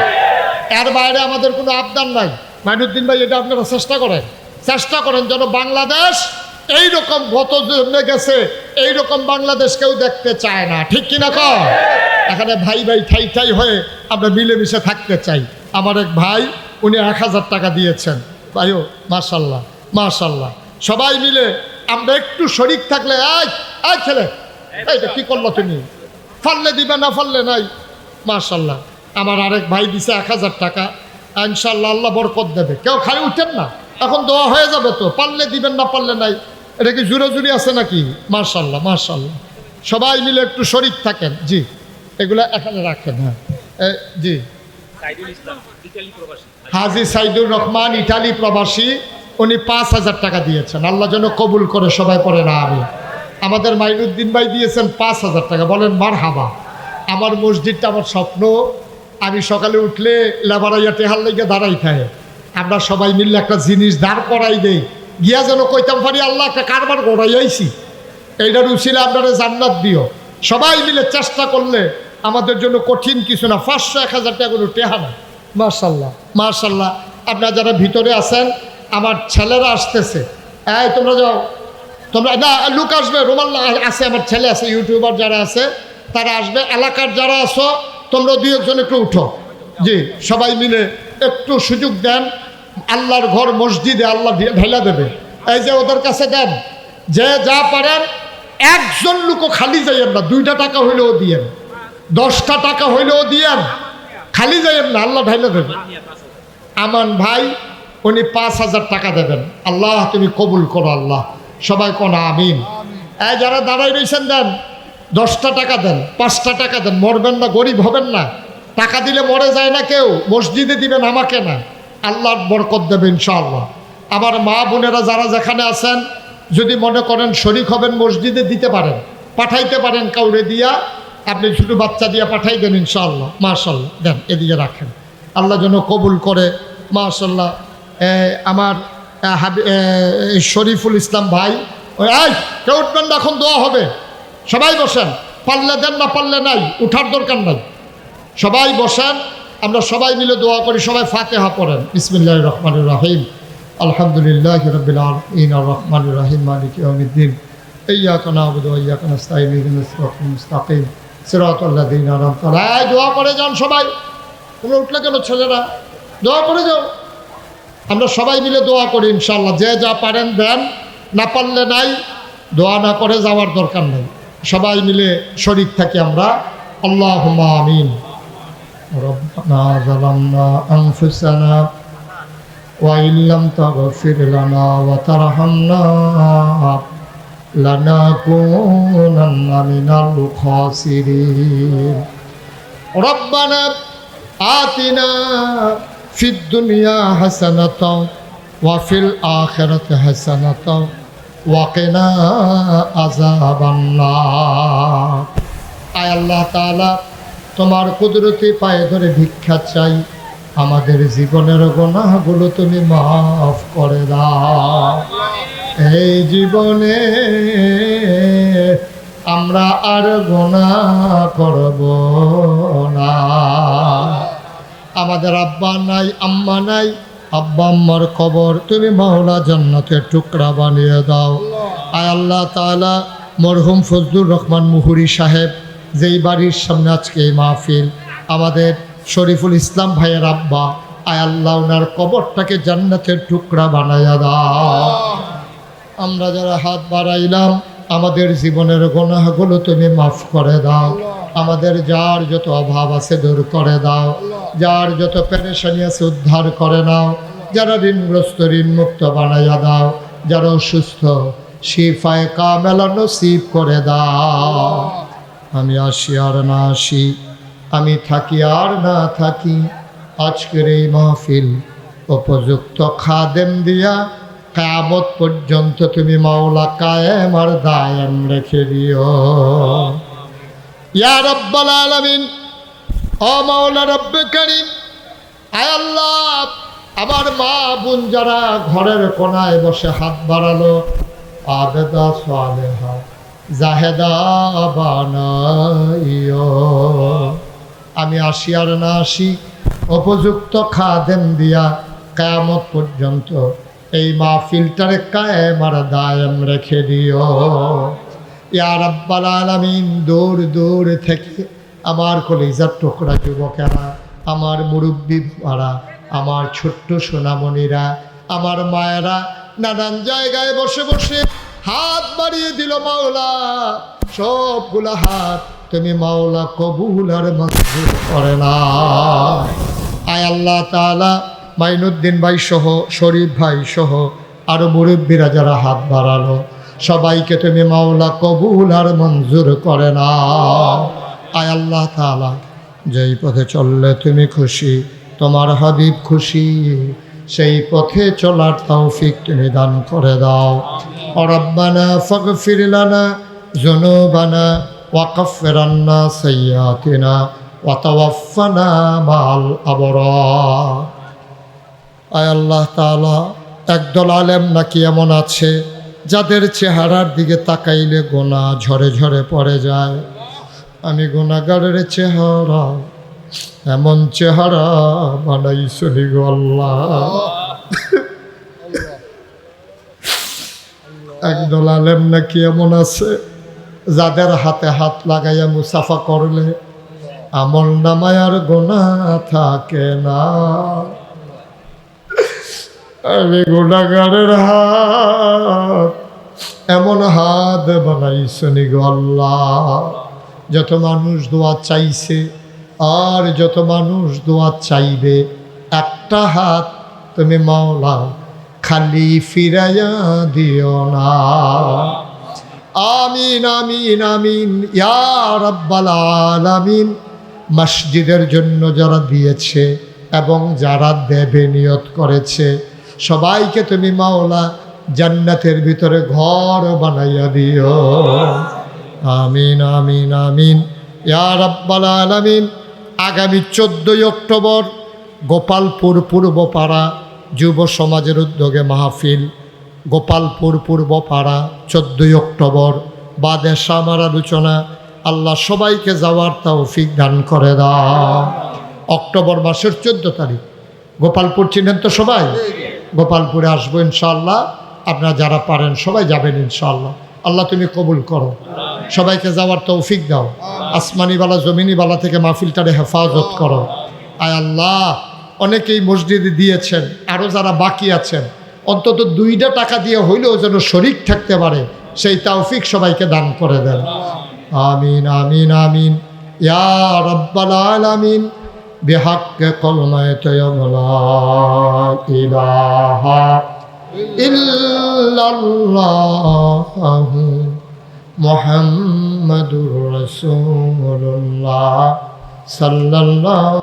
এর বাইরে আমাদের কোনো আবদার নাই। মাইনুদ্দিন ভাই এটা আপনারা চেষ্টা করেন যেন বাংলাদেশ এইরকম গত জন্মে গেছে, এইরকম বাংলাদেশ কেউ দেখতে চায় না, ঠিক কিনা কম? এখানে ভাই ভাই ঠাই ঠাই হয়ে আমরা মিলেমিশে থাকতে চাই। আমার এক ভাই উনি 1000 টাকা দিয়েছেন। ভাইও মাশাল্লাহ মাশাল্লাহ, সবাই মিলে আমরা একটু শরিক থাকলে এই ছেলে এইটা কি করলো তুমি, ফাললে দিবে না ফাললে নাই। মাশাল্লাহ আমার আরেক ভাই দিছে 1000 টাকা, ইনশাল্লাহ আল্লাহ বরকত দেবে। কেউ খালি উঠেন না, এখন দোয়া হয়ে যাবে তো, পারলে দিবেন না পারলে নাই। এটা কি জুড়ে জুড়ি আছে নাকি? মাশাল্লাহ মাশাল্লাহ, সবাই মিলে একটু শরিক থাকেন। জি এগুলা এখানে রাখেন। হ্যাঁ জি হাজী সাইদুর রহমান ইটালি প্রবাসী, উনি 5000 টাকা দিয়েছেন। আল্লাহ যেন কবুল করে, সবাই পড়ে না আমি। আমাদের মাইনুদ্দিন ভাই দিয়েছেন 5000 টাকা, বলেন মারহাবা। আমার মসজিদটা আমার স্বপ্ন, আমি সকালে উঠলে লেবারাইয়া টেহার লেগে দাঁড়াই খায়, আমরা সবাই মিললে একটা জিনিস দাঁড় করাই দেই, গিয়া যেন কইতাম পারি আল্লাহ একটা কারবার গড়াই আইছি, এইটার উছিলা আপনারা জান্নাত দিও। সবাই মিলে চেষ্টা করলে আমাদের জন্য কঠিন কিছু না। 500-1000 টাকা কোনো টেহা না। মাশাল্লাহ মাশাল্লাহ, আপনারা যারা ভিতরে আছেন, আমার ছেলেরা আসতেছে, এই তোমরা যাও, তোমরা না লোক আসবে, রুমাল আছে, আমার ছেলে আছে, ইউটিউবার যারা আছে তারা আসবে, এলাকার যারা আছো তোমরা 2-1 একটু উঠো। জি সবাই মিলে একটু সুযোগ দেন, আল্লাহর ঘর মসজিদে আল্লাহ ঢেলা দেবে। এই যে ওদের কাছে দেন, যে যা পারেন, একজন লোকও খালি যাইয়েন না, 2টা টাকা হইলেও দিয়েন, 10টা টাকা হইলেও দিয়েন, খালি যাইয়েন না, আল্লাহ ঢেলা দেবে। আমান ভাই উনি 5000 টাকা দেবেন, আল্লাহ তুমি কবুল করো আল্লাহ, সবাই কোন আমিন। এই যারা দাঁড়াই রয়েছেন দেন, 10টা টাকা দেন, 5টা টাকা দেন, মরবেন না, গরিব হবেন না। টাকা দিলে মরে যায় না কেউ, মসজিদে দিবেন, আমাকে না, আল্লাহর বরকত দেবে ইনশাআল্লাহ। আমার মা বোনেরা যারা যেখানে আছেন, যদি মনে করেন শরিক হবেন, মসজিদে দিতে পারেন, পাঠাইতে পারেন, কাউরে দিয়া, আপনি ছোটো বাচ্চা দিয়া পাঠাই দেন ইনশাআল্লাহ। মাশাল্লাহ দেন, এদিকে রাখেন, আল্লাহ যেন কবুল করে। মাশাল্লাহ আমার শরীফুল ইসলাম ভাই, এই কেউ উঠবেন না, এখন দোয়া হবে, সবাই বসেন, পারলে দেন না পারলে নাই, উঠার দরকার নাই, সবাই বসেন, আমরা সবাই মিলে দোয়া করি। সবাই ফাতিহা পড়েন। বিসমিল্লাহির রহমানির রহিম, আলহামদুলিল্লাহি রাব্বিল আলামিন আর রহমানির রহিম মালিকি ইয়াউমিদ্দিন ইয়্যাকা না'বুদু ওয়া ইয়্যাকা নাস্তাঈন ইহদিনাস সিরাতাল মুস্তাকিম সিরাতাল লাযীনা আন'আমতা আলাইহিম। দোয়া করে যান সবাই, তোমরা উঠলে কেন ছেলেরা, দোয়া করে যাও। আমরা সবাই মিলে দোয়া করি ইনশাআল্লাহ, যে যা পারেন দেন, না পারলে নাই, দোয়া না করে যাওয়ার দরকার নেই, সবাই মিলে শরীক থাকি আমরা। আল্লাহুম্মা আমিন। রব্বানা যালামনা আনফুসানা ওয়া ইল্লাম তাগফির লানা ওয়া তারহামনা লানাকুনান্না মিনাল খাসিরিন। রব্বানা আতিনা ফিদ দুনিয়া হাসানাতাও ওয়া ফিল আখিরাতি হাসানাতাও ওয়া কিনা আযাবান নার। আয় আল্লাহ তাআলা, তোমার কুদরতি পায়ে ধরে ভিক্ষা চাই, আমাদের জীবনের গুনাহগুলো তুমি মাফ করে দাও। এই জীবনে আমরা আর গুনাহ করব না। আমাদের আব্বা নাই, আম্মা নাই, আব্বা আম্মার কবর তুমি মাওলা জান্নাতের টুকরা বানিয়ে দাও। আয় আল্লাহ তাআলা, মরহুম ফজলুর রহমান মুহুরী সাহেব, যেই বাড়ির সামনে আজকে এই মাহফিল, আমাদের শরীফুল ইসলাম ভাইয়ের আব্বা, আয় আল্লাহ ওনার কবরটাকে জান্নাতের টুকরা বানাইয়া দাও। আমরা যারা হাত বাড়াইলাম, আমাদের জীবনের গুনাহগুলো তুমি মাফ করে দাও। আমাদের যার যত অভাব আছে দূর করে দাও, যার যত পেরেশানি আছে উদ্ধার করে নাও, যারা ঋণগ্রস্ত ঋণ মুক্ত বানাইয়া দাও, যারা অসুস্থ শিফায়ে কামেলা নসিব করে দাও। আমি আসি আর না আসি, আমি থাকি আর না থাকি, আজকের এই মাহফিল উপযুক্ত খাদেম দিয়া কিয়ামত পর্যন্ত তুমি মাওলা কায়েম আর দায়েম রেখে দিও। ইয়া রাব্বাল আলামিন, ও মাওলা রব্বে কারীম, আয় আল্লাহ, আমার মা বোন যারা ঘরের কোনায় বসে হাত বাড়ালো, আবেদা সালেহা জাহেদা বানাইও। আমি আসি আর না আসি, উপযুক্ত খাদেম দিয়া কিয়ামত পর্যন্ত এই মাহফিলটারে কায়েম আর দায়েম রেখে দিও। ইয়া রাব্বাল আলামিন, দূর দূর থেকে আমার কলিজার টুকরা যুবকেরা, আমার মুরব্বী মারা, আমার ছোট্ট সোনামণিরা, আমার মায়েরা নানান জায়গায় বসে বসে হাত বাড়িয়ে দিল মাওলা। সবগুলা হাত তুমি মাওলা কবুল আর মঞ্জুর করে না। আয় আল্লাহ তাআলা মাইনুদ্দিন ভাই সহ, শরীফ ভাই সহ আরো মুরব্বীরা যারা হাত বাড়ালো, সবাইকে তুমি মাওলা কবুল আর মঞ্জুর করে না। আয় আল্লাহ তাআলা যেই পথে চললে তুমি খুশি, তোমার হাবিব খুশি, সেই পথে চলার তৌফিক তুমি দান করে দাও। রব্বানা ফাগফির লানা যুনুবানা ওয়া কাফফির আন্না সাইয়্যাতিনা ওয়া তাওয়াফফানা মা'আল আবরার। আয় আল্লাহ তাআলা, একদল আলেম নাকি এমন আছে যাদের চেহারার দিকে তাকাইলে গোনা ঝরে ঝরে পড়ে যায়। আমি গুনাহগারের চেহারা, এমন চেহারা বানাইছনি গো আল্লাহ। একদল আলেম নাকি এমন আছে যাদের হাতে হাত লাগাইয়া মুসাফা করলে আমল নামায় আর গোনাহ থাকে না। আমি গুনাহগারের হাত, এমন হাত বানাইছনি গো আল্লাহ। যত মানুষ দোয়া চাইছে আর যত মানুষ দোয়া চাইবে, একটা হাত তুমি মাওলা খালি ফিরাইয়া দিও না। আমিন আমিন আমিন ইয়া রাব্বাল আলামিন। মসজিদের জন্য যারা দিয়েছে এবং যারা দেবে নিয়ত করেছে, সবাইকে তুমি মাওলা জান্নাতের ভিতরে ঘর বানাইয়া দিও। আমিন আমিন আমিন ইয়া রাব্বাল আলামিন। আগামী 14 অক্টোবর গোপালপুর পূর্বপাড়া যুব সমাজের উদ্যোগে মাহফিল। গোপালপুর পূর্বপাড়া 14 অক্টোবর বাদে আমার আলোচনা। আল্লাহ সবাইকে যাওয়ার তৌফিক দান করে দাও। অক্টোবর মাসের 14 তারিখ গোপালপুর চিনেন তো সবাই? গোপালপুরে আসবো ইনশাআল্লাহ। আপনারা যারা পারেন সবাই যাবেন ইনশাআল্লাহ। আল্লাহ তুমি কবুল করো, সবাইকে যাওয়ার তৌফিক দাও। আসমানিওয়ালা জমিনিওয়ালা থেকে মাহফিলটারে হেফাজত করো। আয় আল্লাহ, অনেকেই মসজিদে দিয়েছেন, আরও যারা বাকি আছেন অন্তত 2টা টাকা দিয়ে হইলেও যেন শরীক থাকতে পারে, সেই তৌফিক সবাইকে দান করে দেন। আমিন আমিন আমিন ইয়া রাব্বাল আলামিন। বিহাক্কি কালিমাতি লা ইলাহা ইল্লাল্লাহু মুহাম্মাদুর রাসূলুল্লাহ সাল্লাল্লাহু